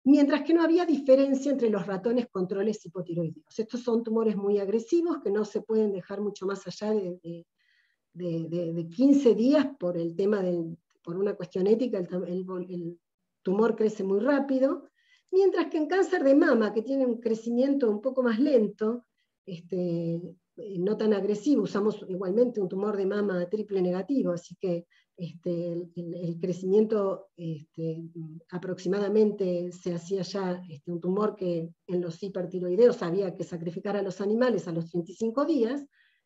mientras que no había diferencia entre los ratones controles hipotiroideos. Estos son tumores muy agresivos que no se pueden dejar mucho más allá de 15 días por el tema por una cuestión ética, el tumor crece muy rápido, mientras que en cáncer de mama, que tiene un crecimiento un poco más lento, no tan agresivo, usamos igualmente un tumor de mama triple negativo, así que el crecimiento aproximadamente se hacía ya un tumor que en los hipertiroideos había que sacrificar a los animales a los 35 días,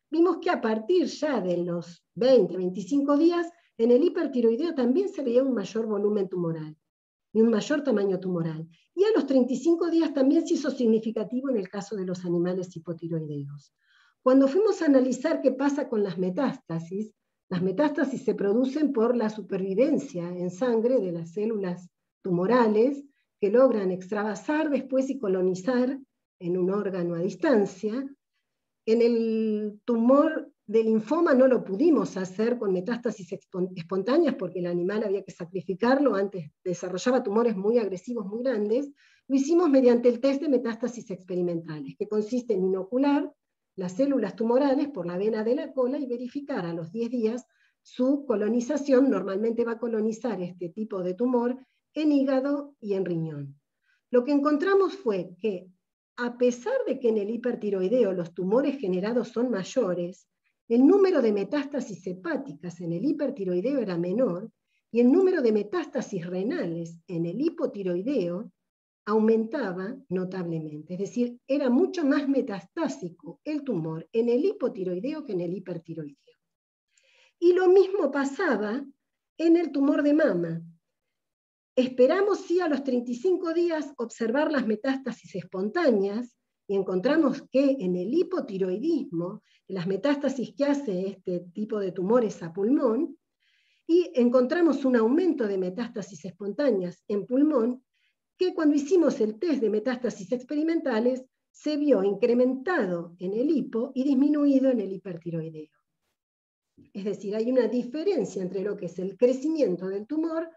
vimos que a partir ya de los 20, 25 días en el hipertiroideo también se veía un mayor volumen tumoral y un mayor tamaño tumoral. Y a los 35 días también se hizo significativo en el caso de los animales hipotiroideos. Cuando fuimos a analizar qué pasa con las metástasis se producen por la supervivencia en sangre de las células tumorales que logran extravasar después y colonizar en un órgano a distancia. En el tumor de linfoma no lo pudimos hacer con metástasis espontáneas porque el animal había que sacrificarlo, antes desarrollaba tumores muy agresivos, muy grandes. Lo hicimos mediante el test de metástasis experimentales, que consiste en inocular las células tumorales por la vena de la cola y verificar a los 10 días su colonización. Normalmente va a colonizar este tipo de tumor en hígado y en riñón. Lo que encontramos fue que, a pesar de que en el hipertiroideo los tumores generados son mayores, el número de metástasis hepáticas en el hipertiroideo era menor y el número de metástasis renales en el hipotiroideo aumentaba notablemente. Es decir, era mucho más metastásico el tumor en el hipotiroideo que en el hipertiroideo. Y lo mismo pasaba en el tumor de mama. Esperamos sí a los 35 días observar las metástasis espontáneas y encontramos que en el hipotiroidismo, las metástasis que hace este tipo de tumores a pulmón, y encontramos un aumento de metástasis espontáneas en pulmón, que cuando hicimos el test de metástasis experimentales se vio incrementado en el hipo y disminuido en el hipertiroideo. Es decir, hay una diferencia entre lo que es el crecimiento del tumor,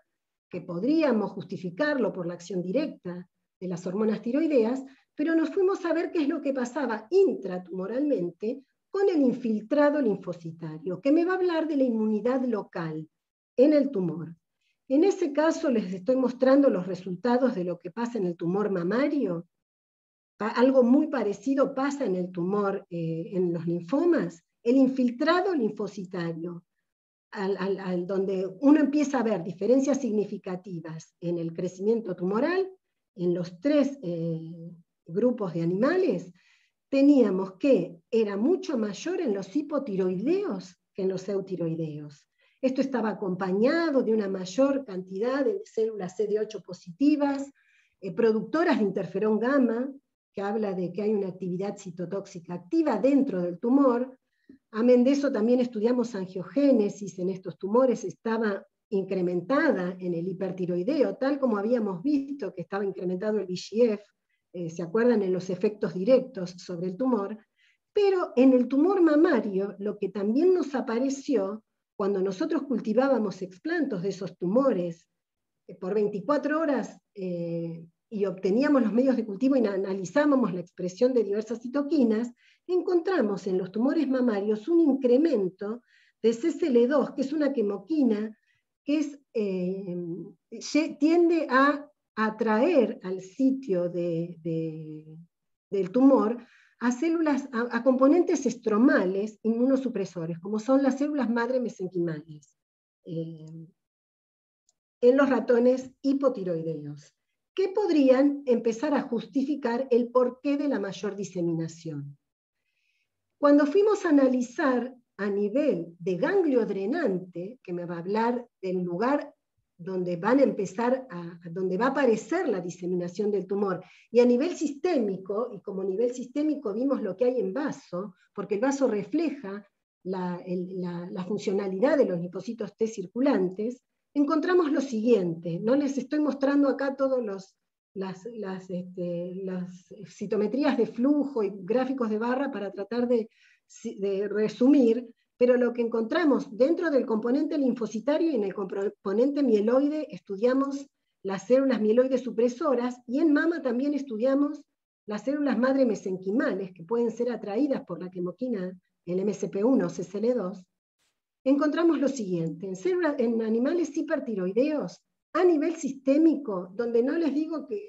que podríamos justificarlo por la acción directa de las hormonas tiroideas, pero nos fuimos a ver qué es lo que pasaba intratumoralmente con el infiltrado linfocitario, que me va a hablar de la inmunidad local en el tumor. En ese caso les estoy mostrando los resultados de lo que pasa en el tumor mamario. Algo muy parecido pasa en el tumor, en los linfomas. El infiltrado linfocitario, donde uno empieza a ver diferencias significativas en el crecimiento tumoral, en los 3 grupos de animales, teníamos que era mucho mayor en los hipotiroideos que en los eutiroideos. Esto estaba acompañado de una mayor cantidad de células CD8 positivas, productoras de interferón gamma, que habla de que hay una actividad citotóxica activa dentro del tumor. Amén de eso también estudiamos angiogénesis en estos tumores, estaba incrementada en el hipertiroideo, tal como habíamos visto que estaba incrementado el VEGF, ¿se acuerdan? En los efectos directos sobre el tumor, pero en el tumor mamario lo que también nos apareció cuando nosotros cultivábamos explantos de esos tumores por 24 horas y obteníamos los medios de cultivo y analizábamos la expresión de diversas citoquinas, encontramos en los tumores mamarios un incremento de CCL2, que es una quimoquina que tiende a atraer al sitio del tumor a células, a componentes estromales inmunosupresores, como son las células madre mesenquimales, en los ratones hipotiroideos, que podrían empezar a justificar el porqué de la mayor diseminación. Cuando fuimos a analizar a nivel de ganglio drenante, que me va a hablar del lugar donde donde va a aparecer la diseminación del tumor, y a nivel sistémico, y como nivel sistémico vimos lo que hay en vaso, porque el vaso refleja la funcionalidad de los linfocitos T circulantes, encontramos lo siguiente. No les estoy mostrando acá todas las citometrías de flujo y gráficos de barra para tratar de resumir, pero lo que encontramos dentro del componente linfocitario y en el componente mieloide estudiamos las células mieloides supresoras, y en mama también estudiamos las células madre mesenquimales, que pueden ser atraídas por la quimoquina, el MSP1 o CCL2. Encontramos lo siguiente: en animales hipertiroideos, a nivel sistémico, donde no les digo que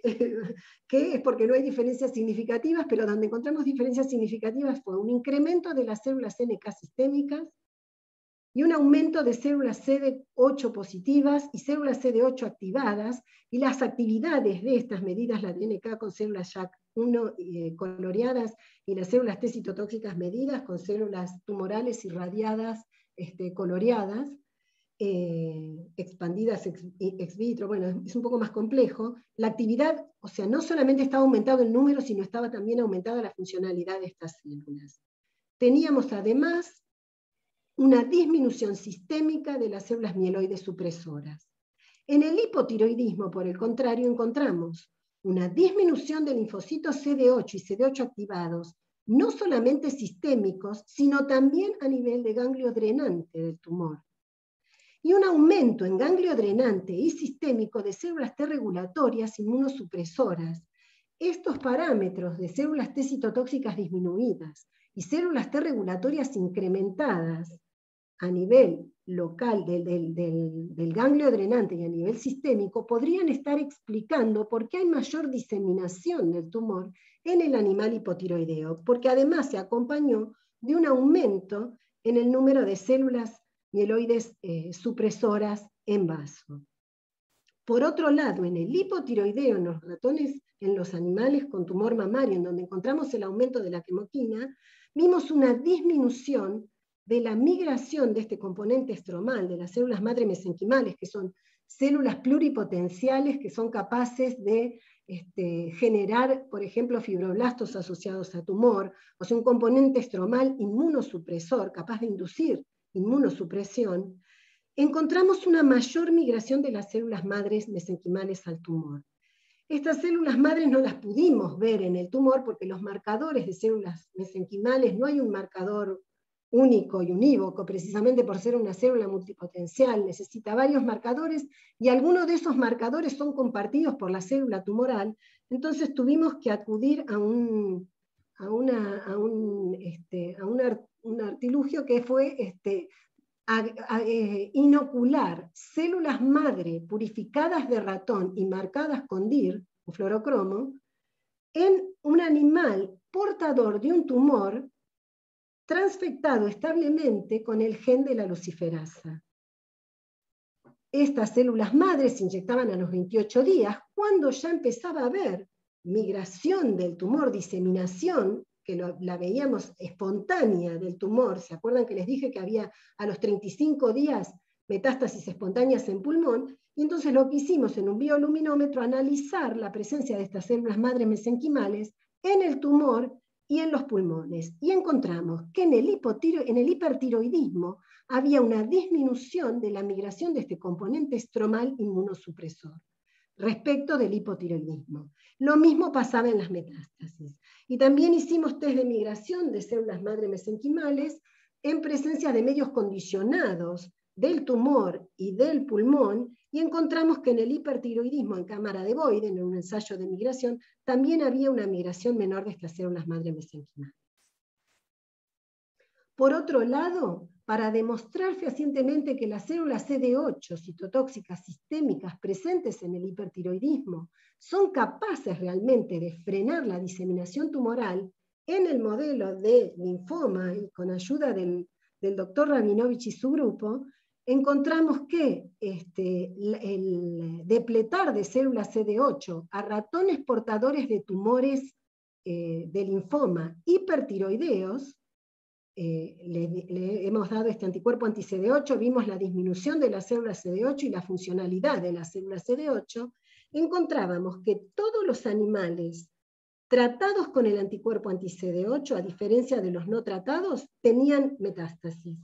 es porque no hay diferencias significativas, pero donde encontramos diferencias significativas fue un incremento de las células NK sistémicas y un aumento de células CD8 positivas y células CD8 activadas, y las actividades de estas medidas, la de NK con células JAK1 coloreadas y las células T citotóxicas medidas con células tumorales irradiadas coloreadas, expandidas ex vitro, bueno, es un poco más complejo, la actividad, o sea, no solamente estaba aumentado el número, sino estaba también aumentada la funcionalidad de estas células. Teníamos además una disminución sistémica de las células mieloides supresoras. En el hipotiroidismo, por el contrario, encontramos una disminución de linfocitos CD8 y CD8 activados, no solamente sistémicos, sino también a nivel de ganglio drenante del tumor. Y un aumento en ganglio drenante y sistémico de células T regulatorias inmunosupresoras. Estos parámetros de células T citotóxicas disminuidas y células T regulatorias incrementadas a nivel local del ganglio drenante y a nivel sistémico podrían estar explicando por qué hay mayor diseminación del tumor en el animal hipotiroideo, porque además se acompañó de un aumento en el número de células mieloides supresoras en vaso. Por otro lado, en el hipotiroideo, en los ratones, en los animales con tumor mamario, en donde encontramos el aumento de la quimoquina, vimos una disminución de la migración de este componente estromal, de las células madre mesenquimales, que son células pluripotenciales que son capaces de generar, por ejemplo, fibroblastos asociados a tumor, o sea, un componente estromal inmunosupresor, capaz de inducir inmunosupresión, encontramos una mayor migración de las células madres mesenquimales al tumor. Estas células madres no las pudimos ver en el tumor porque los marcadores de células mesenquimales, no hay un marcador único y unívoco, precisamente por ser una célula multipotencial, necesita varios marcadores y algunos de esos marcadores son compartidos por la célula tumoral, entonces tuvimos que acudir a un artilugio que fue inocular células madre purificadas de ratón y marcadas con DIR, o fluorocromo, en un animal portador de un tumor transfectado establemente con el gen de la luciferasa. Estas células madres se inyectaban a los 28 días, cuando ya empezaba a haber migración del tumor, diseminación, que la veíamos espontánea del tumor. ¿Se acuerdan que les dije que había a los 35 días metástasis espontáneas en pulmón? Y entonces lo que hicimos en un bioluminómetro, analizar la presencia de estas células madres mesenquimales en el tumor y en los pulmones. Y encontramos que en el hipertiroidismo había una disminución de la migración de este componente estromal inmunosupresor respecto del hipotiroidismo. Lo mismo pasaba en las metástasis. Y también hicimos test de migración de células madre mesenquimales en presencia de medios condicionados del tumor y del pulmón, y encontramos que en el hipertiroidismo en cámara de Boyd, en un ensayo de migración, también había una migración menor de estas células madre mesenquimales. Por otro lado, para demostrar fehacientemente que las células CD8 citotóxicas sistémicas presentes en el hipertiroidismo son capaces realmente de frenar la diseminación tumoral, en el modelo de linfoma y con ayuda del doctor Rabinovich y su grupo, encontramos que el depletar de células CD8 a ratones portadores de tumores de linfoma hipertiroideos, le hemos dado este anticuerpo anti-CD8, vimos la disminución de las células CD8 y la funcionalidad de las células CD8, encontrábamos que todos los animales tratados con el anticuerpo anti-CD8, a diferencia de los no tratados, tenían metástasis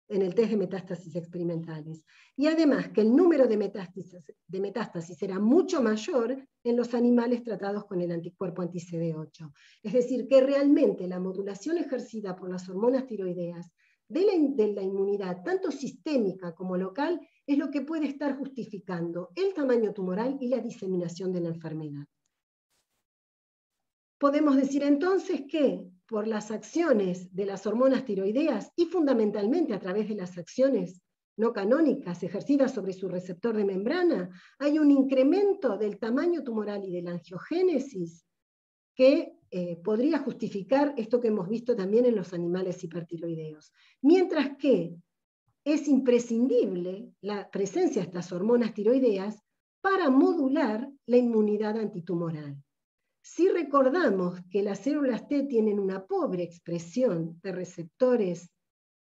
en el test de metástasis experimentales. Y además que el número de metástasis era mucho mayor en los animales tratados con el anticuerpo anti-CD8. Es decir, que realmente la modulación ejercida por las hormonas tiroideas de la inmunidad, tanto sistémica como local, es lo que puede estar justificando el tamaño tumoral y la diseminación de la enfermedad. Podemos decir entonces que por las acciones de las hormonas tiroideas y fundamentalmente a través de las acciones no canónicas ejercidas sobre su receptor de membrana, hay un incremento del tamaño tumoral y de la angiogénesis que podría justificar esto que hemos visto también en los animales hipertiroideos. Mientras que es imprescindible la presencia de estas hormonas tiroideas para modular la inmunidad antitumoral. Si recordamos que las células T tienen una pobre expresión de receptores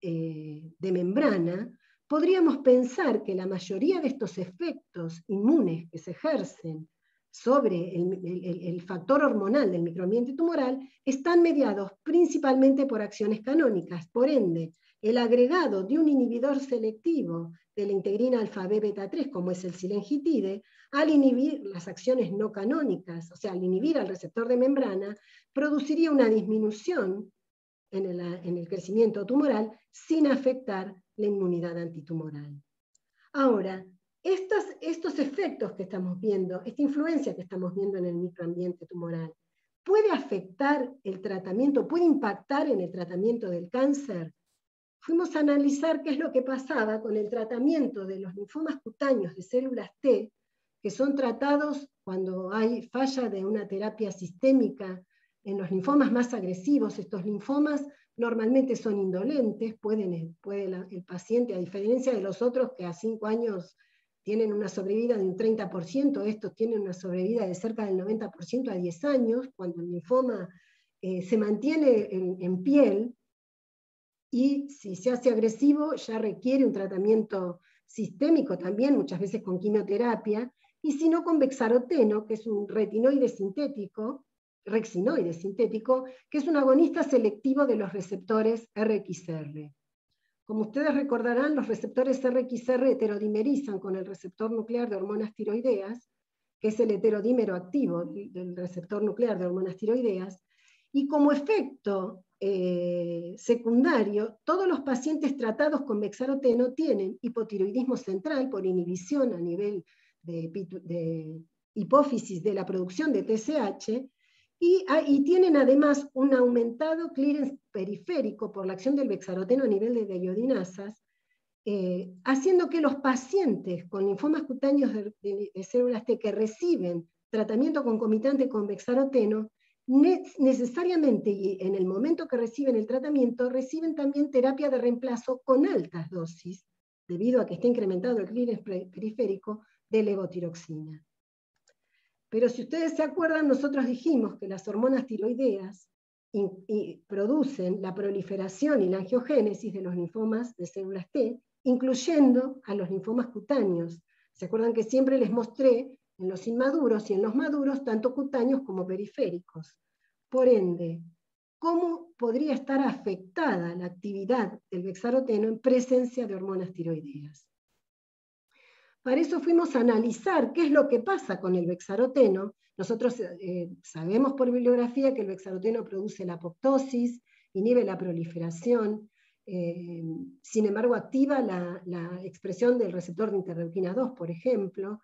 de membrana, podríamos pensar que la mayoría de estos efectos inmunes que se ejercen sobre el factor hormonal del microambiente tumoral están mediados principalmente por acciones canónicas. Por ende, el agregado de un inhibidor selectivo de la integrina alfa-B beta-3, como es el silengitide, al inhibir las acciones no canónicas, o sea, al inhibir al receptor de membrana, produciría una disminución en el crecimiento tumoral sin afectar la inmunidad antitumoral. Ahora, estos efectos que estamos viendo, esta influencia que estamos viendo en el microambiente tumoral, ¿puede afectar el tratamiento, puede impactar en el tratamiento del cáncer? Fuimos a analizar qué es lo que pasaba con el tratamiento de los linfomas cutáneos de células T, que son tratados cuando hay falla de una terapia sistémica en los linfomas más agresivos. Estos linfomas normalmente son indolentes, puede el paciente, a diferencia de los otros que a 5 años tienen una sobrevida de un 30%, estos tienen una sobrevida de cerca del 90% a 10 años, cuando el linfoma se mantiene en piel, y si se hace agresivo ya requiere un tratamiento sistémico también, muchas veces con quimioterapia, y si no con bexaroteno, que es un rexinoide sintético, que es un agonista selectivo de los receptores RXR. Como ustedes recordarán, los receptores RXR heterodimerizan con el receptor nuclear de hormonas tiroideas, que es el heterodímero activo del receptor nuclear de hormonas tiroideas, y como efecto secundario, todos los pacientes tratados con bexaroteno tienen hipotiroidismo central por inhibición a nivel de hipófisis de la producción de TSH, y tienen además un aumentado clearance periférico por la acción del bexaroteno a nivel de iodinasas, haciendo que los pacientes con linfomas cutáneos de células T que reciben tratamiento concomitante con bexaroteno, necesariamente y en el momento que reciben el tratamiento, reciben también terapia de reemplazo con altas dosis, debido a que está incrementado el clearance periférico de levotiroxina. Pero si ustedes se acuerdan, nosotros dijimos que las hormonas tiroideas producen la proliferación y la angiogénesis de los linfomas de células T, incluyendo a los linfomas cutáneos. ¿Se acuerdan que siempre les mostré en los inmaduros y en los maduros, tanto cutáneos como periféricos? Por ende, ¿cómo podría estar afectada la actividad del bexaroteno en presencia de hormonas tiroideas? Para eso fuimos a analizar qué es lo que pasa con el bexaroteno. Nosotros sabemos por bibliografía que el bexaroteno produce la apoptosis, inhibe la proliferación, sin embargo activa la expresión del receptor de interleuquina 2, por ejemplo,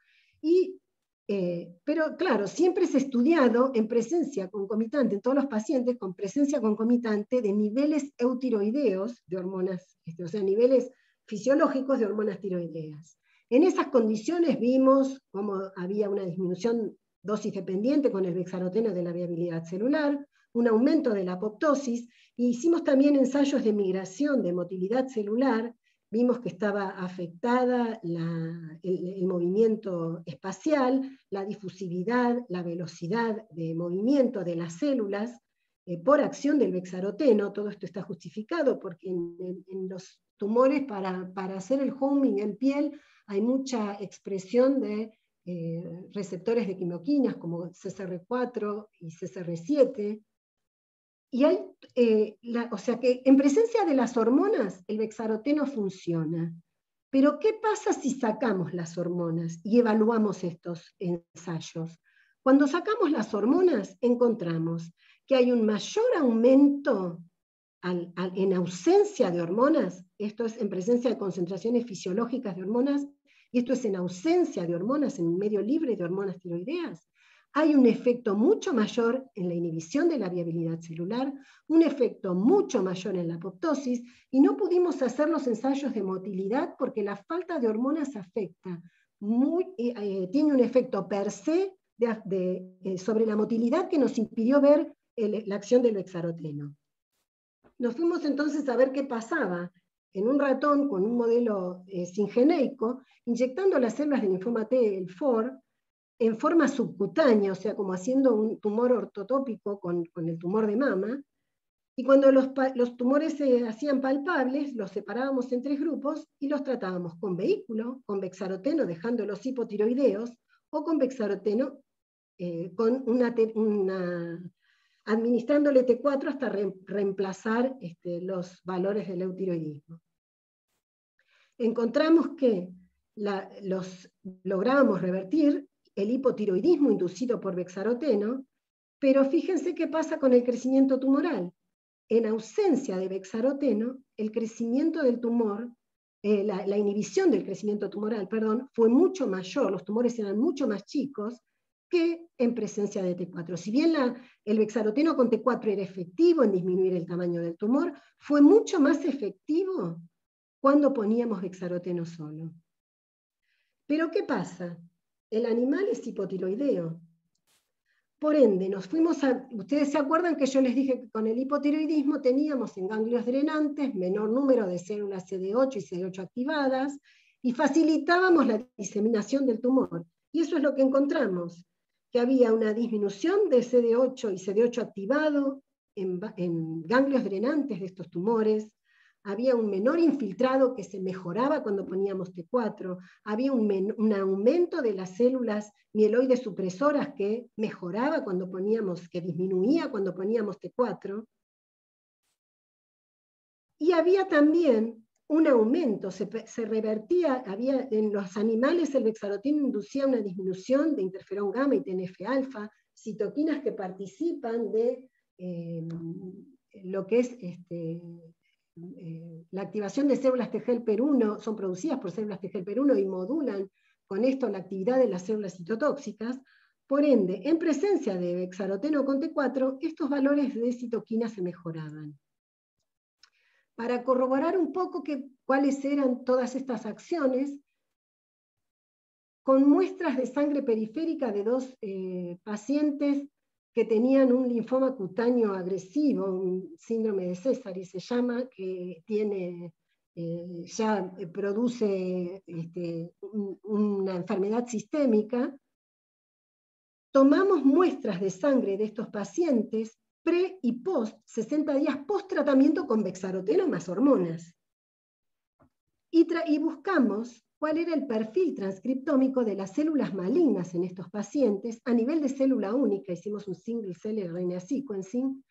pero claro, siempre es estudiado en presencia concomitante, en todos los pacientes con presencia concomitante de niveles eutiroideos de hormonas, o sea, niveles fisiológicos de hormonas tiroideas. En esas condiciones vimos cómo había una disminución dosis dependiente con el bexaroteno de la viabilidad celular, un aumento de la apoptosis, e hicimos también ensayos de migración de motilidad celular. Vimos que estaba afectada el movimiento espacial, la difusividad, la velocidad de movimiento de las células por acción del bexaroteno. Todo esto está justificado porque en los tumores para hacer el homing en piel hay mucha expresión de receptores de quimioquinas como CCR4 y CCR7. Y hay, o sea que en presencia de las hormonas el bexaroteno funciona. Pero ¿qué pasa si sacamos las hormonas y evaluamos estos ensayos? Cuando sacamos las hormonas encontramos que hay un mayor aumento en ausencia de hormonas, esto es en presencia de concentraciones fisiológicas de hormonas, y esto es en ausencia de hormonas, en un medio libre de hormonas tiroideas. Hay un efecto mucho mayor en la inhibición de la viabilidad celular, un efecto mucho mayor en la apoptosis, y no pudimos hacer los ensayos de motilidad porque la falta de hormonas afecta, tiene un efecto per se sobre la motilidad que nos impidió ver la acción del bexaroteno. Nos fuimos entonces a ver qué pasaba en un ratón con un modelo singeneico, inyectando las células de linfoma T, el FOR, en forma subcutánea, o sea, como haciendo un tumor ortotópico con el tumor de mama, Y cuando los tumores se hacían palpables, los separábamos en 3 grupos y los tratábamos con vehículo, con bexaroteno, dejando los hipotiroideos, o con bexaroteno, administrándole T4 hasta reemplazar los valores del eutiroidismo. Encontramos que lográbamos revertir el hipotiroidismo inducido por bexaroteno, pero fíjense qué pasa con el crecimiento tumoral. En ausencia de bexaroteno, el crecimiento del tumor, la inhibición del crecimiento tumoral, perdón, fue mucho mayor, los tumores eran mucho más chicos que en presencia de T4. Si bien el bexaroteno con T4 era efectivo en disminuir el tamaño del tumor, fue mucho más efectivo cuando poníamos bexaroteno solo. Pero ¿qué pasa? El animal es hipotiroideo. Por ende, ustedes se acuerdan que yo les dije que con el hipotiroidismo teníamos en ganglios drenantes menor número de células CD8 y CD8 activadas, y facilitábamos la diseminación del tumor. Y eso es lo que encontramos, que había una disminución de CD8 y CD8 activado en ganglios drenantes de estos tumores, había un menor infiltrado que se mejoraba cuando poníamos T4, había un aumento de las células mieloides supresoras que mejoraba que disminuía cuando poníamos T4, y había también un aumento, se revertía, en los animales el bexaroteno inducía una disminución de interferón gamma y TNF-alfa, citoquinas que participan de lo que es la activación de células T helper 1, son producidas por células T helper 1 y modulan con esto la actividad de las células citotóxicas. Por ende, en presencia de bexaroteno con T4, estos valores de citoquina se mejoraban. Para corroborar un poco cuáles eran todas estas acciones, con muestras de sangre periférica de 2 pacientes que tenían un linfoma cutáneo agresivo, un síndrome de Sézary se llama, que ya produce una enfermedad sistémica, tomamos muestras de sangre de estos pacientes pre y post, 60 días post tratamiento con bexaroteno más hormonas. Y buscamos cuál era el perfil transcriptómico de las células malignas en estos pacientes a nivel de célula única. Hicimos un single cell RNA sequencing,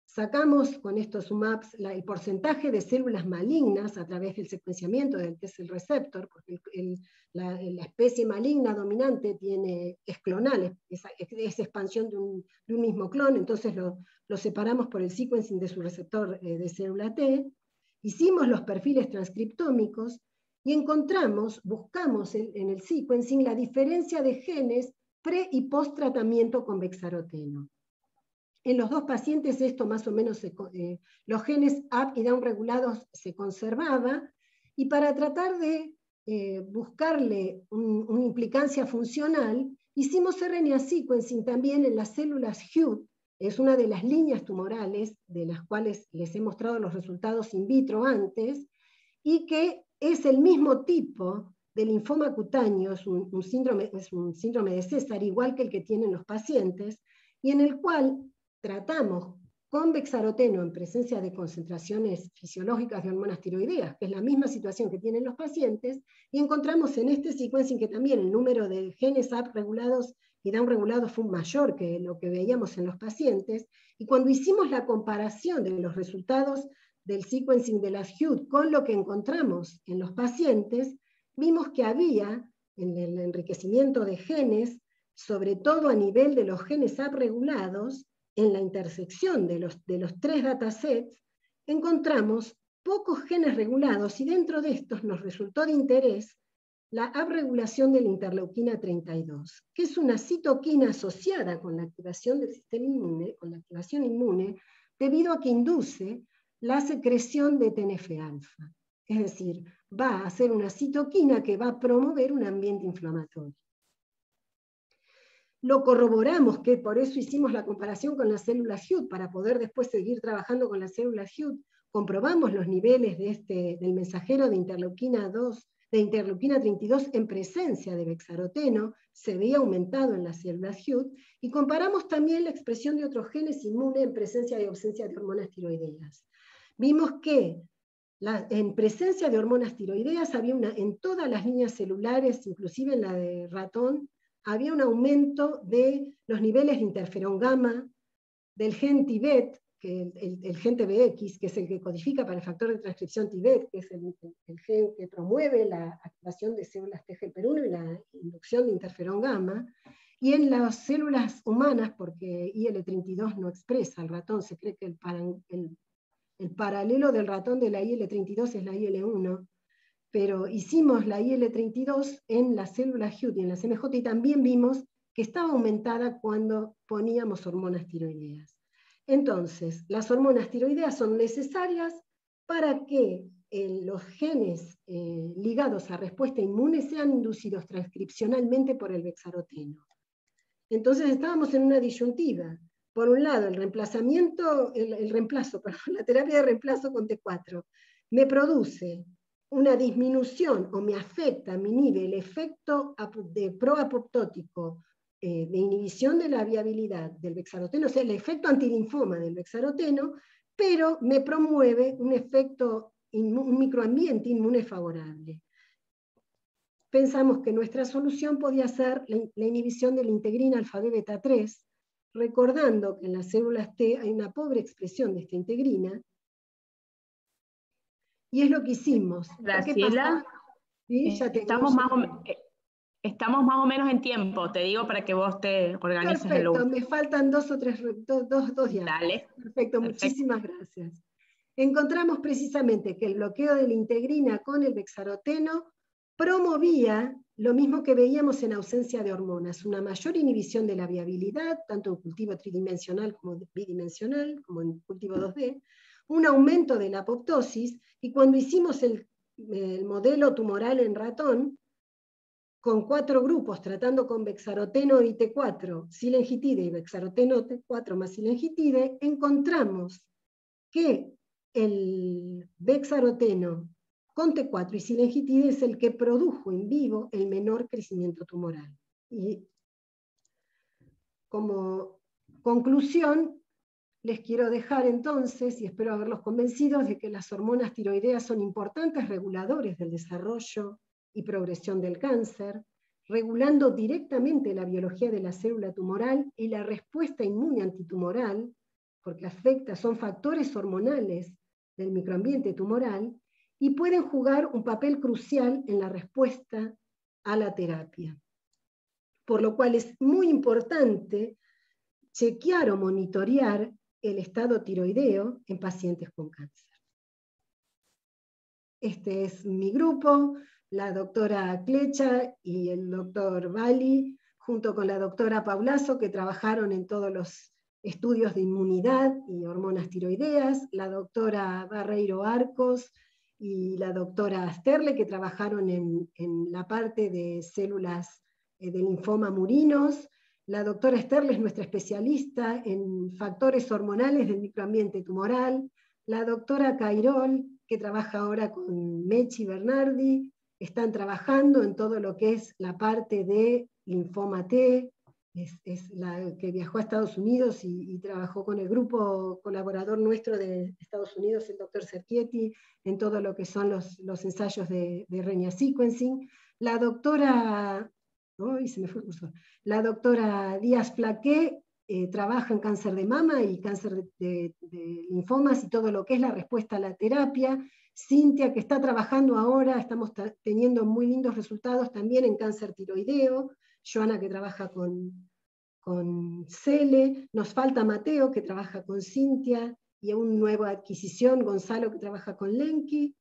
sacamos con estos UMAPs el porcentaje de células malignas a través del secuenciamiento del T-cell receptor, porque la especie maligna dominante es clonal, es expansión de un mismo clon, entonces lo separamos por el sequencing de su receptor de célula T, hicimos los perfiles transcriptómicos, y buscamos en el sequencing la diferencia de genes pre y post tratamiento con bexaroteno. En los 2 pacientes esto más o menos, los genes up y down regulados se conservaba, y para tratar de buscarle una implicancia funcional, hicimos RNA sequencing también en las células HUD, es una de las líneas tumorales de las cuales les he mostrado los resultados in vitro antes, y que es el mismo tipo de linfoma cutáneo, es un síndrome de Sézary, igual que el que tienen los pacientes, y en el cual tratamos con bexaroteno en presencia de concentraciones fisiológicas de hormonas tiroideas, que es la misma situación que tienen los pacientes, y encontramos en este sequencing que también el número de genes up regulados y down regulados fue mayor que lo que veíamos en los pacientes, y cuando hicimos la comparación de los resultados del sequencing de las HUD con lo que encontramos en los pacientes, vimos que había en el enriquecimiento de genes, sobre todo a nivel de los genes up regulados, en la intersección de los 3 datasets, encontramos pocos genes regulados, y dentro de estos nos resultó de interés la upregulación de la interleuquina 32, que es una citoquina asociada con la activación del sistema inmune, con la activación inmune, debido a que induce la secreción de TNF-alfa. Es decir, va a ser una citoquina que va a promover un ambiente inflamatorio. Lo corroboramos, que por eso hicimos la comparación con las células HUD, para poder después seguir trabajando con las células HUD. Comprobamos los niveles del mensajero de interleuquina 2, de interleuquina 32 en presencia de bexaroteno se veía aumentado en las células Hugh, y comparamos también la expresión de otros genes inmunes en presencia y ausencia de hormonas tiroideas. Vimos que en presencia de hormonas tiroideas había en todas las líneas celulares, inclusive en la de ratón, había un aumento de los niveles de interferón gamma, del gen Tibet, que el gen TBX, que es el que codifica para el factor de transcripción Tibet, que es el gen que promueve la activación de células TGP1 y la inducción de interferón gamma, y en las células humanas, porque IL-32 no expresa al ratón, se cree que el paralelo del ratón de la IL-32 es la IL-1, pero hicimos la IL-32 en las células Hugh y en las MJ, y también vimos que estaba aumentada cuando poníamos hormonas tiroideas. Entonces, las hormonas tiroideas son necesarias para que los genes ligados a respuesta inmune sean inducidos transcripcionalmente por el bexaroteno. Entonces estábamos en una disyuntiva. Por un lado, la terapia de reemplazo con T4 me produce una disminución o me afecta, me inhibe el efecto proapoptótico de inhibición de la viabilidad del bexaroteno, o sea, el efecto antilinfoma del bexaroteno, pero me promueve un efecto, un microambiente inmune favorable. Pensamos que nuestra solución podía ser la inhibición de la integrina alfa-B beta-3, recordando que en las células T hay una pobre expresión de esta integrina, y es lo que hicimos. Graciela, ¿Sí? estamos más o menos en tiempo, te digo para que vos te organices. Perfecto, me faltan dos diapositivas. Dale. Perfecto, muchísimas gracias. Encontramos precisamente que el bloqueo de la integrina con el bexaroteno promovía lo mismo que veíamos en ausencia de hormonas, una mayor inhibición de la viabilidad, tanto en cultivo tridimensional como bidimensional, como en cultivo 2D, un aumento de la apoptosis, y cuando hicimos el modelo tumoral en ratón, con 4 grupos, tratando con bexaroteno y T4, silengitide y bexaroteno T4 más silengitide, encontramos que el bexaroteno con T4 y silengitide es el que produjo en vivo el menor crecimiento tumoral. Y como conclusión, les quiero dejar entonces, y espero haberlos convencidos, de que las hormonas tiroideas son importantes reguladores del desarrollo y progresión del cáncer, regulando directamente la biología de la célula tumoral y la respuesta inmune antitumoral, porque son factores hormonales del microambiente tumoral, y pueden jugar un papel crucial en la respuesta a la terapia. Por lo cual es muy importante chequear o monitorear el estado tiroideo en pacientes con cáncer. Este es mi grupo, la doctora Clecha y el doctor Bali, junto con la doctora Paulazo, que trabajaron en todos los estudios de inmunidad y hormonas tiroideas, la doctora Barreiro Arcos y la doctora Sterle, que trabajaron en la parte de células de linfoma murinos. La doctora Sterle es nuestra especialista en factores hormonales del microambiente tumoral. La doctora Cairol, que trabaja ahora con Mechi Bernardi, están trabajando en todo lo que es la parte de linfoma T, es la que viajó a Estados Unidos y trabajó con el grupo colaborador nuestro de Estados Unidos, el doctor Cerchietti, en todo lo que son los ensayos de RNA sequencing. La doctora... se me fue el cursor. La doctora Díaz Flaqué trabaja en cáncer de mama y cáncer de linfomas y todo lo que es la respuesta a la terapia. Cintia, que está trabajando ahora, estamos teniendo muy lindos resultados también en cáncer tiroideo. Joana, que trabaja con Cele. Nos falta Mateo, que trabaja con Cintia, y una nueva adquisición, Gonzalo, que trabaja con Lenki.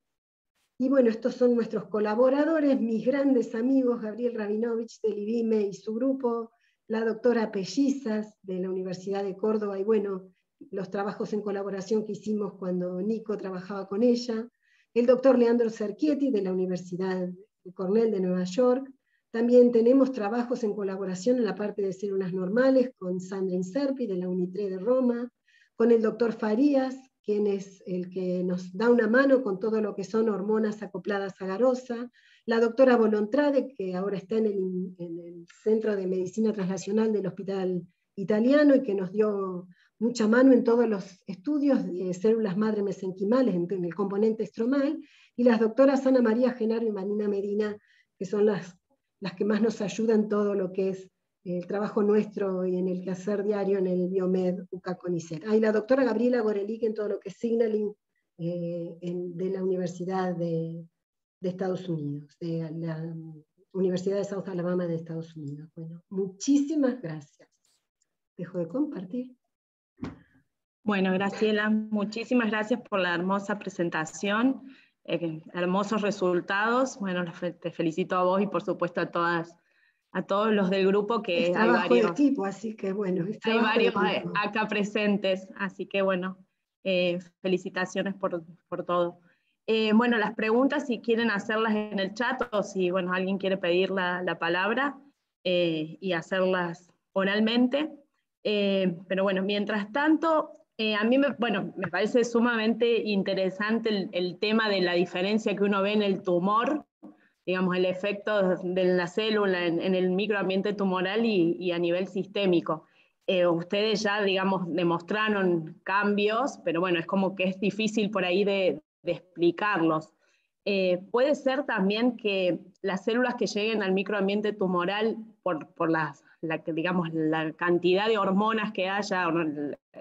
Y bueno, estos son nuestros colaboradores, mis grandes amigos, Gabriel Rabinovich del IBIME y su grupo, la doctora Pellizas de la Universidad de Córdoba, y bueno, los trabajos en colaboración que hicimos cuando Nico trabajaba con ella, el doctor Leandro Cerchietti de la Universidad de Cornell de Nueva York. También tenemos trabajos en colaboración en la parte de células normales con Sandra Inserpi de la Unitre de Roma, con el doctor Farías quien es el que nos da una mano con todo lo que son hormonas acopladas agarosas, la doctora Bolontrade, que ahora está en el Centro de Medicina Translacional del Hospital Italiano y que nos dio mucha mano en todos los estudios de células madre mesenquimales en el componente estromal, y las doctoras Ana María Genaro y Marina Medina, que son las que más nos ayudan todo lo que es el trabajo nuestro y en el quehacer diario en el Biomed UCA CONICET. Y la doctora Gabriela Gorelick en todo lo que es signaling de la Universidad de Estados Unidos, de la Universidad de South Alabama de Estados Unidos. Bueno, muchísimas gracias. Dejo de compartir. Bueno, Graciela, muchísimas gracias por la hermosa presentación, hermosos resultados. Bueno, te felicito a vos y por supuesto a todos los del grupo, que es trabajo de equipo, así que bueno. Hay varios acá presentes, así que bueno, felicitaciones por todo. Bueno, las preguntas, si quieren hacerlas en el chat o si bueno, alguien quiere pedir la palabra y hacerlas oralmente. Pero bueno, mientras tanto, a mí me parece sumamente interesante el tema de la diferencia que uno ve en el tumor, digamos, el efecto de la célula en el microambiente tumoral y a nivel sistémico. Ustedes ya, digamos, demostraron cambios, pero bueno, es como que es difícil por ahí de explicarlos. Puede ser también que las células que lleguen al microambiente tumoral por la cantidad de hormonas que haya,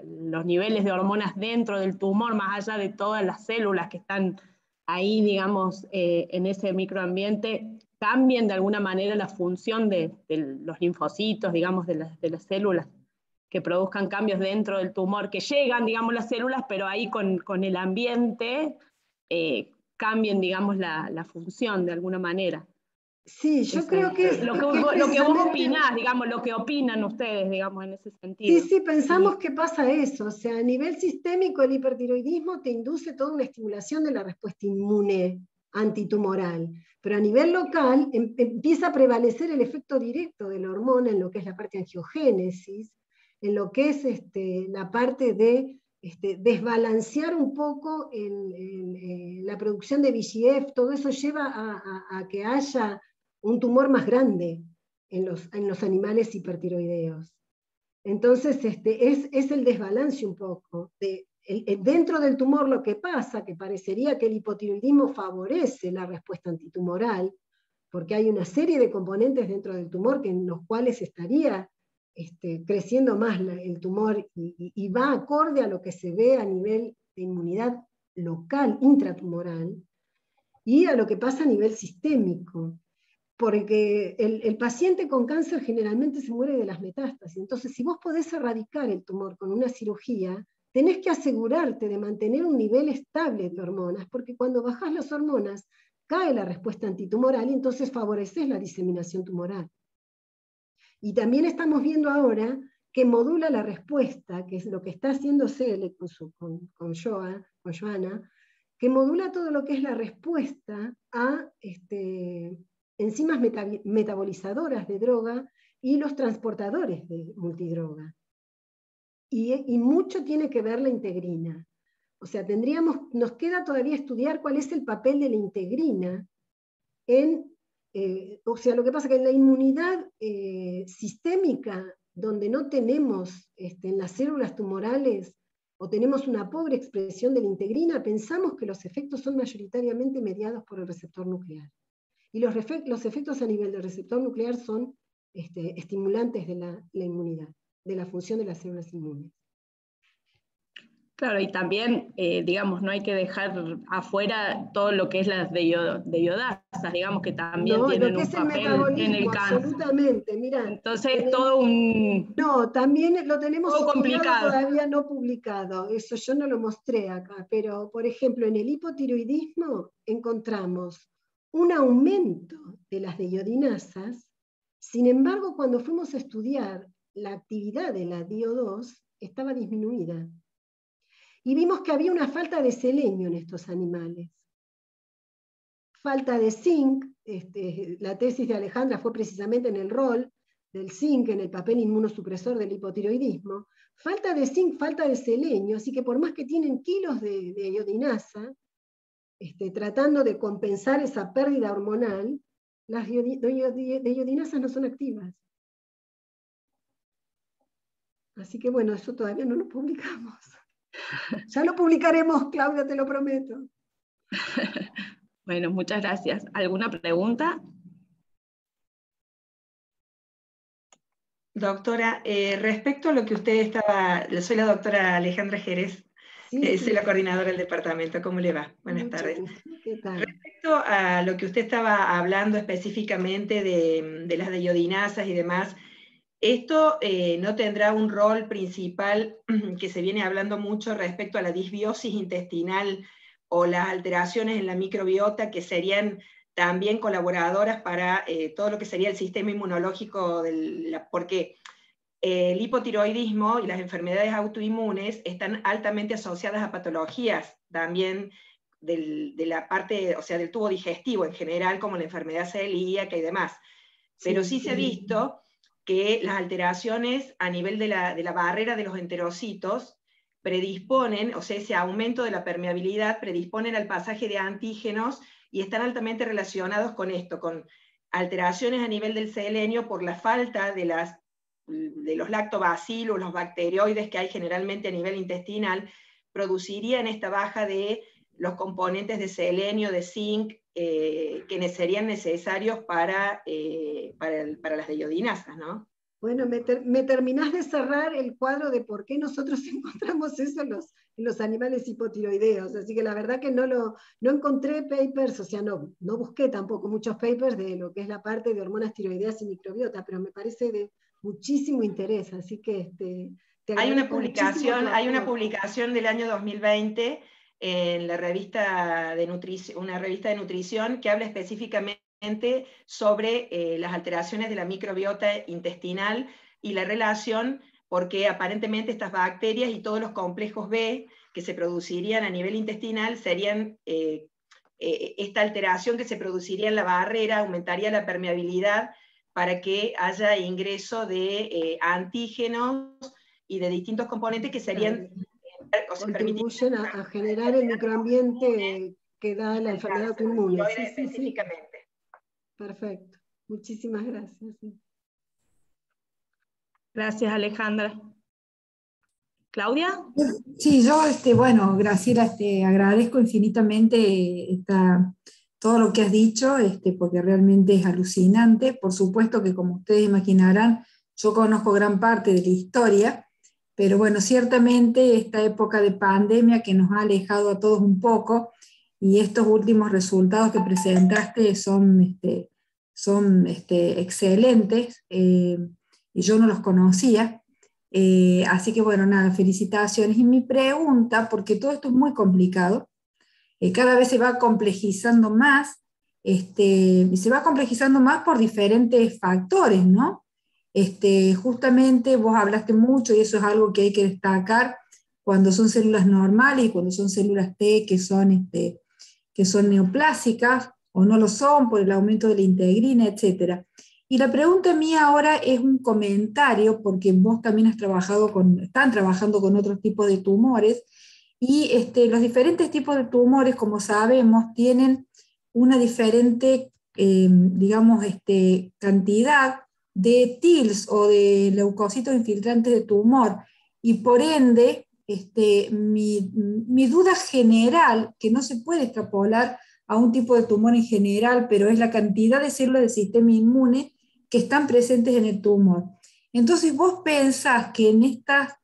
los niveles de hormonas dentro del tumor, más allá de todas las células que están ahí, digamos, en ese microambiente, cambien de alguna manera la función de los linfocitos, digamos, de las células, que produzcan cambios dentro del tumor, que llegan, digamos, las células, pero ahí con el ambiente cambien, digamos, la función de alguna manera. Sí, yo creo que es... Lo que vos opinás, digamos, lo que opinan ustedes, digamos, en ese sentido. Sí, pensamos que pasa eso, o sea, a nivel sistémico el hipertiroidismo te induce toda una estimulación de la respuesta inmune antitumoral, pero a nivel local empieza a prevalecer el efecto directo de la hormona en lo que es la parte de angiogénesis, en lo que es la parte de desbalancear un poco la producción de VEGF, todo eso lleva a que haya un tumor más grande en los animales hipertiroideos. Entonces es el desbalance un poco. Dentro del tumor lo que pasa, que parecería que el hipotiroidismo favorece la respuesta antitumoral, porque hay una serie de componentes dentro del tumor en los cuales estaría creciendo más el tumor y va acorde a lo que se ve a nivel de inmunidad local, intratumoral, y a lo que pasa a nivel sistémico. Porque el paciente con cáncer generalmente se muere de las metástasis. Entonces, si vos podés erradicar el tumor con una cirugía, tenés que asegurarte de mantener un nivel estable de hormonas, porque cuando bajás las hormonas, cae la respuesta antitumoral y entonces favoreces la diseminación tumoral. Y también estamos viendo ahora que modula la respuesta, que es lo que está haciendo Cele con Joana, que modula todo lo que es la respuesta a enzimas metabolizadoras de droga y los transportadores de multidroga. Y mucho tiene que ver la integrina. O sea, nos queda todavía estudiar cuál es el papel de la integrina o sea, lo que pasa es que en la inmunidad sistémica, donde no tenemos en las células tumorales o tenemos una pobre expresión de la integrina, pensamos que los efectos son mayoritariamente mediados por el receptor nuclear. Y los efectos a nivel del receptor nuclear son estimulantes de la inmunidad, de la función de las células inmunes. Claro, y también, digamos, no hay que dejar afuera todo lo que es las deyodasas, digamos, que también tienen un papel en el cáncer. Absolutamente, mira. Entonces, todo un... No, también lo tenemos complicado, todavía no publicado, eso yo no lo mostré acá, pero, por ejemplo, en el hipotiroidismo encontramos un aumento de las deyodinasas. Sin embargo, cuando fuimos a estudiar la actividad de la DIO2, estaba disminuida. Y vimos que había una falta de selenio en estos animales. Falta de zinc, la tesis de Alejandra fue precisamente en el rol del zinc en el papel inmunosupresor del hipotiroidismo, falta de zinc, falta de selenio, así que por más que tienen kilos de iodinasa, tratando de compensar esa pérdida hormonal, las iodinasas no son activas. Así que bueno, eso todavía no lo publicamos. Ya lo publicaremos, Claudia, te lo prometo. Bueno, muchas gracias. ¿Alguna pregunta? Doctora, respecto a lo que usted estaba, soy la doctora Alejandra Jerez, soy la coordinadora del departamento. ¿Cómo le va? Buenas tardes. ¿Qué tal? Respecto a lo que usted estaba hablando específicamente de las iodinasas y demás, esto no tendrá un rol principal que se viene hablando mucho respecto a la disbiosis intestinal o las alteraciones en la microbiota, que serían también colaboradoras para todo lo que sería el sistema inmunológico, porque el hipotiroidismo y las enfermedades autoinmunes están altamente asociadas a patologías también de la parte, o sea, del tubo digestivo en general, como la enfermedad celíaca y demás. Pero sí se ha visto que las alteraciones a nivel de la barrera de los enterocitos predisponen, o sea, ese aumento de la permeabilidad predisponen al pasaje de antígenos y están altamente relacionados con esto, con alteraciones a nivel del selenio por la falta de los lactobacilos, los bacterioides que hay generalmente a nivel intestinal, producirían esta baja de los componentes de selenio, de zinc, que serían necesarios para las iodinasas, ¿no? Bueno, me terminás de cerrar el cuadro de por qué nosotros encontramos eso en los animales hipotiroideos, así que la verdad que no encontré papers, o sea, no busqué tampoco muchos papers de lo que es la parte de hormonas tiroideas y microbiota, pero me parece de muchísimo interés, así que hay una publicación del año 2020 en la revista de nutrición, una revista de nutrición que habla específicamente sobre las alteraciones de la microbiota intestinal y la relación, porque aparentemente estas bacterias y todos los complejos B que se producirían a nivel intestinal serían, esta alteración que se produciría en la barrera aumentaría la permeabilidad para que haya ingreso de antígenos y de distintos componentes que serían... contribuyen a generar el microambiente que da la enfermedad autoinmune. Sí, específicamente. Perfecto. Muchísimas gracias. Gracias, Alejandra. ¿Claudia? Sí, yo, bueno, Graciela, te agradezco infinitamente todo lo que has dicho, porque realmente es alucinante. Por supuesto que, como ustedes imaginarán, yo conozco gran parte de la historia, pero bueno, ciertamente esta época de pandemia que nos ha alejado a todos un poco, y estos últimos resultados que presentaste son excelentes, y yo no los conocía. Así que bueno, nada, felicitaciones. Y mi pregunta, porque todo esto es muy complicado, cada vez se va complejizando más, y se va complejizando más por diferentes factores, ¿no? Justamente vos hablaste mucho, y eso es algo que hay que destacar, cuando son células normales y cuando son células T que son neoplásicas, o no lo son por el aumento de la integrina, etc. Y la pregunta mía ahora es un comentario, porque vos también están trabajando con otros tipos de tumores, y los diferentes tipos de tumores, como sabemos, tienen una diferente, digamos, cantidad de TILs o de leucocitos infiltrantes de tumor, y por ende, mi duda general, que no se puede extrapolar a un tipo de tumor en general, pero es la cantidad de células del sistema inmune que están presentes en el tumor. Entonces, ¿vos pensás que en estas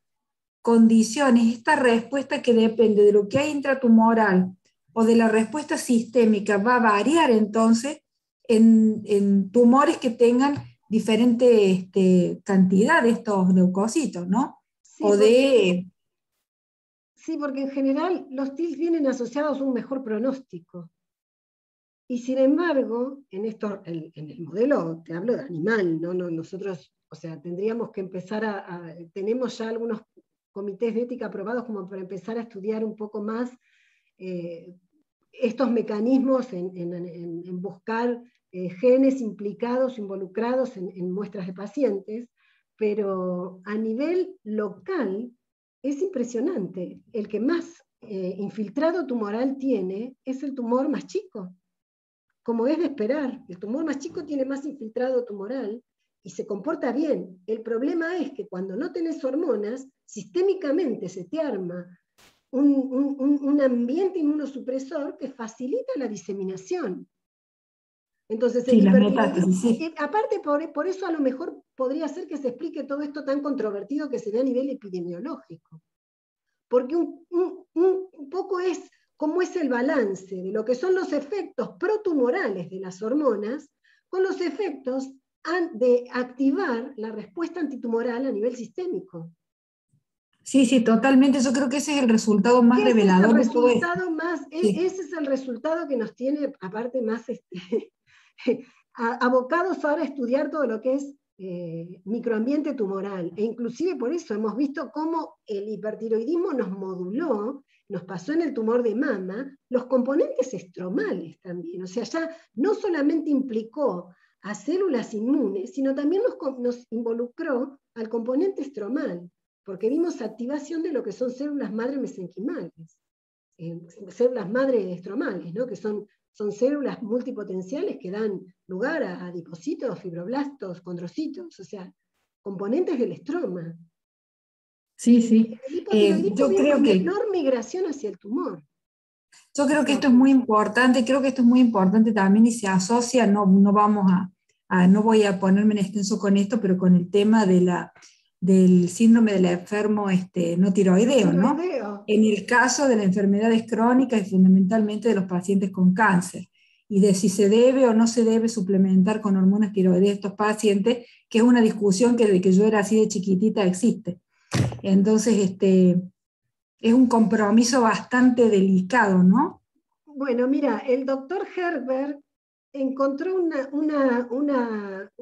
condiciones, esta respuesta que depende de lo que hay intratumoral o de la respuesta sistémica va a variar entonces en tumores que tengan diferente cantidad de estos leucocitos, ¿no? Sí, porque en general los TILs vienen asociados a un mejor pronóstico. Y sin embargo, en el modelo, te hablo de animal, ¿no? Nosotros, o sea, tendríamos que empezar tenemos ya algunos comités de ética aprobados como para empezar a estudiar un poco más estos mecanismos en buscar genes implicados, involucrados en muestras de pacientes, pero a nivel local es impresionante. El que más infiltrado tumoral tiene es el tumor más chico. Como es de esperar, el tumor más chico tiene más infiltrado tumoral y se comporta bien. El problema es que cuando no tenés hormonas, sistémicamente se te arma un ambiente inmunosupresor que facilita la diseminación. Entonces, el hipertiroidismo, aparte por eso a lo mejor podría ser que se explique todo esto tan controvertido que se ve a nivel epidemiológico. Porque un poco es cómo es el balance de lo que son los efectos protumorales de las hormonas con los efectos de activar la respuesta antitumoral a nivel sistémico. Sí, sí, totalmente. Yo creo que ese es el resultado más revelador de todo esto. Ese es el resultado que nos tiene, aparte, más abocados ahora a estudiar todo lo que es microambiente tumoral. E inclusive por eso hemos visto cómo el hipertiroidismo nos moduló, nos pasó en el tumor de mama, los componentes estromales también. O sea, ya no solamente implicó a células inmunes, sino también nos involucró al componente estromal, porque vimos activación de lo que son células madre mesenquimales, células madre estromales, ¿no? Que son células multipotenciales que dan lugar a adipocitos, fibroblastos, condrocitos, o sea, componentes del estroma. Sí, sí. El hipotiroidismo Yo creo que menor migración hacia el tumor. Yo creo que esto es muy importante, también y se asocia, no voy a ponerme en extenso con esto, pero con el tema del síndrome del enfermo no tiroideo, ¿no? En el caso de las enfermedades crónicas y fundamentalmente de los pacientes con cáncer, y de si se debe o no se debe suplementar con hormonas tiroideas a estos pacientes, que es una discusión que desde que yo era así de chiquitita existe. Entonces, es un compromiso bastante delicado, ¿no? Bueno, mira, el doctor Herbert encontró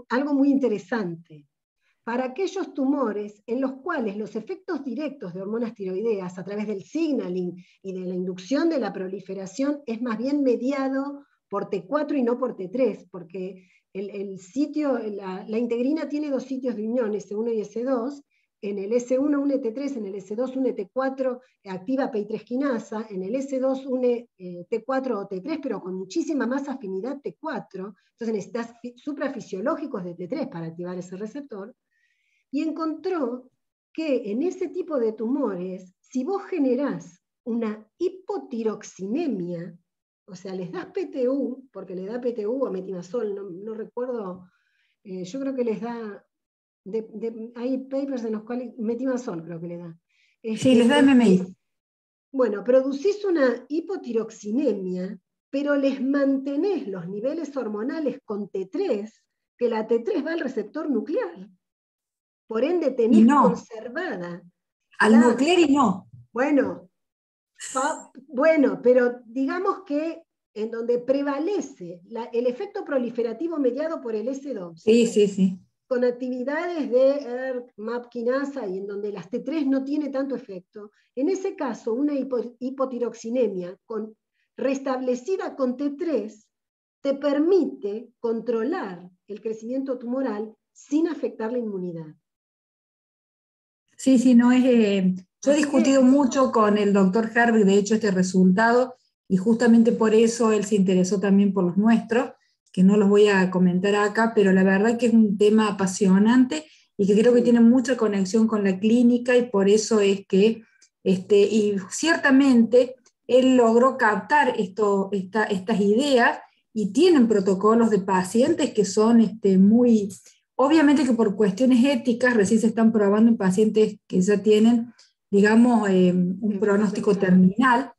algo muy interesante. Para aquellos tumores en los cuales los efectos directos de hormonas tiroideas a través del signaling y de la inducción de la proliferación es más bien mediado por T4 y no por T3, porque la integrina tiene dos sitios de unión, S1 y S2. En el S1 une T3, en el S2 une T4, activa PI3 quinasa, en el S2 une T4 o T3, pero con muchísima más afinidad T4, entonces necesitas suprafisiológicos de T3 para activar ese receptor, y encontró que en ese tipo de tumores, si vos generás una hipotiroxinemia, o sea, les das PTU, porque le da PTU o metimazol, no recuerdo, yo creo que les da... hay papers en los cuales metimazol creo que le da. Sí, les da MMI. Bueno, producís una hipotiroxinemia, pero les mantenés los niveles hormonales con T3, que la T3 va al receptor nuclear. Por ende tenés conservada. Al nuclear y no. Bueno, pero digamos que en donde prevalece el efecto proliferativo mediado por el S2. Sí. Con actividades de ERK, MAP quinasa y en donde las T3 no tiene tanto efecto, en ese caso una hipotiroxinemia restablecida con T3 te permite controlar el crecimiento tumoral sin afectar la inmunidad. Sí, no es... yo he discutido mucho con el doctor Herbert, de hecho, este resultado, y justamente por eso él se interesó también por los nuestros, que no los voy a comentar acá, pero la verdad que es un tema apasionante y que creo que tiene mucha conexión con la clínica, y por eso es que, y ciertamente él logró captar estas ideas, y tienen protocolos de pacientes que son muy... Obviamente que por cuestiones éticas recién se están probando en pacientes que ya tienen, digamos, un pronóstico terminal,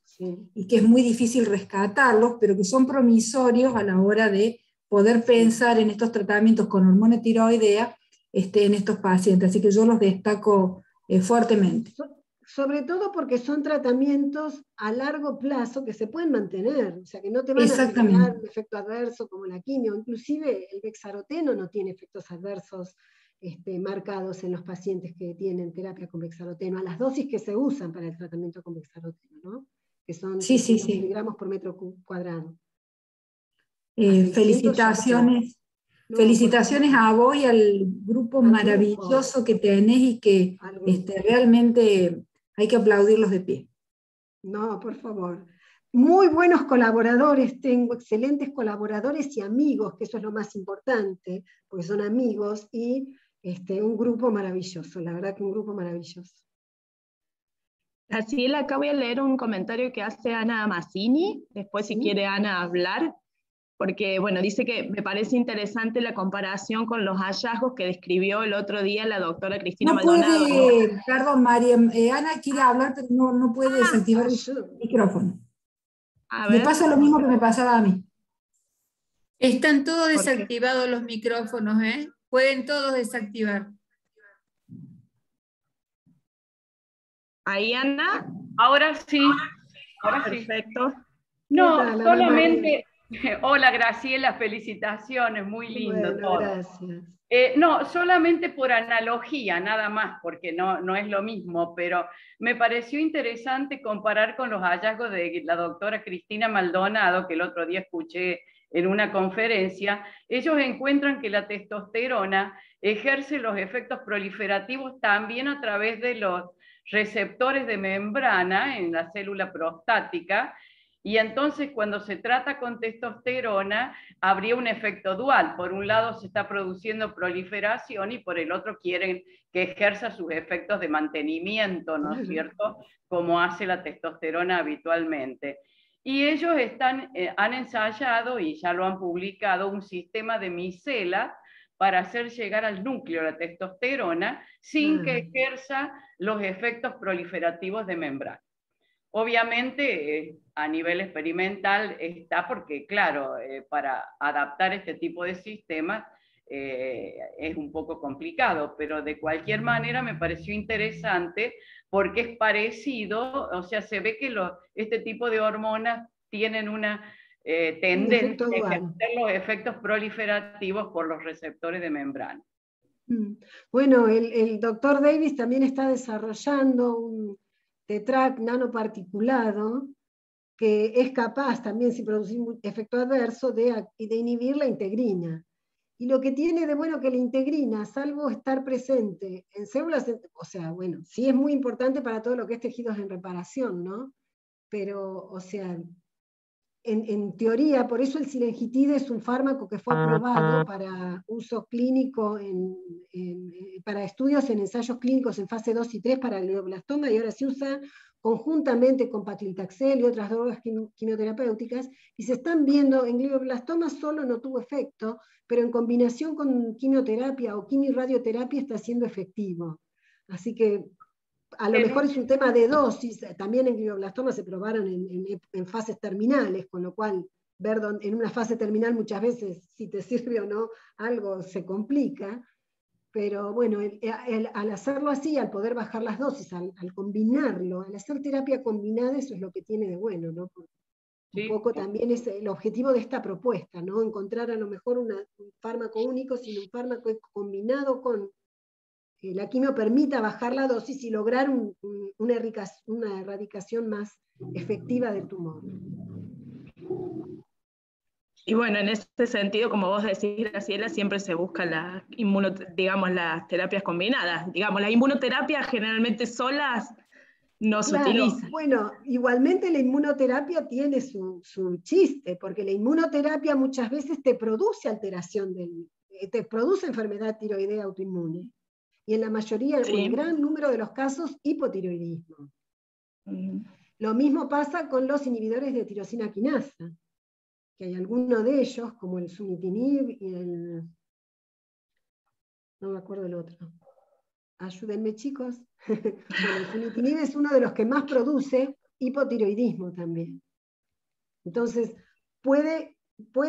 y que es muy difícil rescatarlos, pero que son promisorios a la hora de poder pensar en estos tratamientos con hormona tiroidea en estos pacientes. Así que yo los destaco fuertemente. Sobre todo porque son tratamientos a largo plazo que se pueden mantener, o sea que no te van a generar un efecto adverso como la quimio. Inclusive el bexaroteno no tiene efectos adversos marcados en los pacientes que tienen terapia con bexaroteno, a las dosis que se usan para el tratamiento con bexaroteno, ¿no? que son Sí, 600 sí. miligramos por metro cuadrado. Felicitaciones. No, Felicitaciones a vos y al grupo maravilloso que tenés y que realmente hay que aplaudirlos de pie. No, por favor. Muy buenos colaboradores, tengo excelentes colaboradores y amigos, que eso es lo más importante, porque son amigos, y un grupo maravilloso, la verdad que un grupo maravilloso. Así acá voy a leer un comentario que hace Ana Mazzini, después si quiere Ana hablar, porque bueno, dice que me parece interesante la comparación con los hallazgos que describió el otro día la doctora Cristina Maldonado. Perdón, María, Ana quiere hablar, pero no puede desactivar el micrófono. Le pasa lo mismo que me pasaba a mí. Están todos desactivados los micrófonos, ¿eh? Pueden todos desactivar. Ahí, Ana. Ahora sí. Ahora perfecto. Sí. No, solamente... Hola, Graciela, felicitaciones, muy lindo todo. Gracias. No, solamente por analogía, nada más, porque no es lo mismo, pero me pareció interesante comparar con los hallazgos de la doctora Cristina Maldonado, que el otro día escuché en una conferencia. Ellos encuentran que la testosterona ejerce los efectos proliferativos también a través de los receptores de membrana en la célula prostática, y entonces cuando se trata con testosterona habría un efecto dual. Por un lado se está produciendo proliferación y por el otro quieren que ejerza sus efectos de mantenimiento, ¿no es cierto?, como hace la testosterona habitualmente. Y ellos han ensayado y ya lo han publicado un sistema de micelas para hacer llegar al núcleo la testosterona sin que ejerza los efectos proliferativos de membrana. Obviamente, a nivel experimental está porque, claro, para adaptar este tipo de sistemas es un poco complicado, pero de cualquier manera me pareció interesante porque es parecido, o sea, se ve que este tipo de hormonas tienen una tendencia a ejercer los efectos proliferativos por los receptores de membrana. Bueno, el doctor Davis también está desarrollando un tetrac nanoparticulado que es capaz también, sin producir efecto adverso, de inhibir la integrina. Y lo que tiene de bueno que la integrina, salvo estar presente en células, o sea, bueno, sí es muy importante para todo lo que es tejidos en reparación, ¿no? Pero, o sea, en teoría, por eso el silengitide es un fármaco que fue aprobado para uso clínico, para estudios en ensayos clínicos en fase 2 y 3 para el glioblastoma, y ahora se usa conjuntamente con paclitaxel y otras drogas quimioterapéuticas, y se están viendo, en glioblastoma solo no tuvo efecto, pero en combinación con quimioterapia o quimioradioterapia está siendo efectivo. Así que a lo mejor es un tema de dosis, también en glioblastoma se probaron en fases terminales, con lo cual ver en una fase terminal muchas veces si te sirve o no algo se complica, pero bueno, al hacerlo así, al poder bajar las dosis, al combinarlo, al hacer terapia combinada, eso es lo que tiene de bueno, ¿no? Un poco también es el objetivo de esta propuesta, ¿no? Encontrar a lo mejor un fármaco único, sino un fármaco combinado con que la quimio permita bajar la dosis y lograr una erradicación más efectiva del tumor. Y bueno, en este sentido, como vos decís, Graciela, siempre se busca las terapias combinadas. Digamos, las inmunoterapias generalmente solas no se utilizan. Bueno, igualmente la inmunoterapia tiene su chiste, porque la inmunoterapia muchas veces te produce alteración te produce enfermedad tiroidea autoinmune. Y en la mayoría, o en gran número de los casos, hipotiroidismo. Lo mismo pasa con los inhibidores de tirosina quinasa, que hay algunos de ellos, como el sunitinib y no me acuerdo el otro. Ayúdenme, chicos. Bueno, el sunitinib es uno de los que más produce hipotiroidismo también. Entonces, puede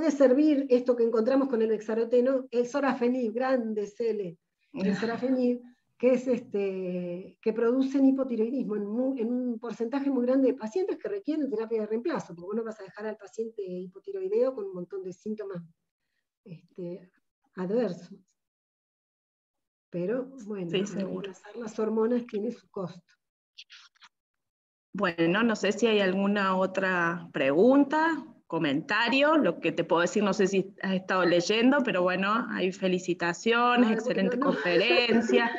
servir esto que encontramos con el bexaroteno, el sorafenib, grande CL, el sorafenib, que es que producen hipotiroidismo en un porcentaje muy grande de pacientes que requieren terapia de reemplazo, porque no vas a dejar al paciente hipotiroideo con un montón de síntomas adversos. Pero bueno, reemplazar las hormonas tiene su costo. Bueno, no sé si hay alguna otra pregunta, comentario. Lo que te puedo decir, no sé si has estado leyendo, pero bueno, hay felicitaciones, excelente conferencia,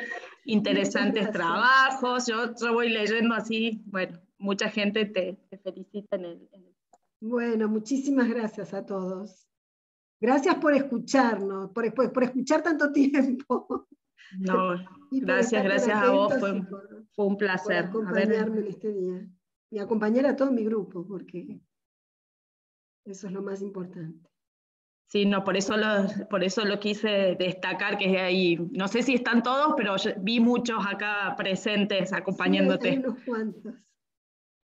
interesantes trabajos. Yo voy leyendo así, bueno, mucha gente te felicita en el... Bueno, muchísimas gracias a todos. Gracias por escucharnos, por escuchar tanto tiempo. No, gracias a vos, fue un placer. Por acompañarme en este día. Y acompañar a todo mi grupo, porque eso es lo más importante. Sí, no, por eso lo quise destacar, que ahí, no sé si están todos, pero vi muchos acá presentes acompañándote. Sí, hay unos cuantos.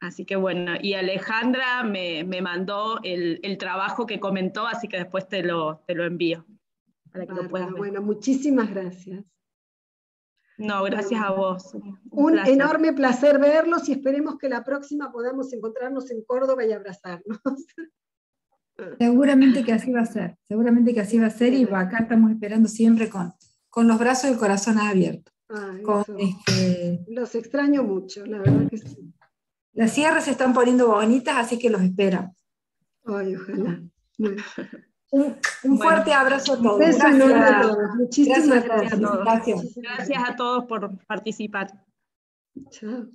Así que bueno, y Alejandra me mandó el trabajo que comentó, así que después te lo envío, para que lo puedas ver. Bueno, muchísimas gracias. No, gracias a vos. Un enorme placer verlos y esperemos que la próxima podamos encontrarnos en Córdoba y abrazarnos. Seguramente que así va a ser, y acá estamos esperando siempre con los brazos y el corazón abiertos. Los extraño mucho, la verdad que sí. Las sierras se están poniendo bonitas, así que los esperamos. Ay, ojalá. Un fuerte abrazo a todos. Un beso enorme a todos. Muchísimas Gracias a todos por participar. Chao.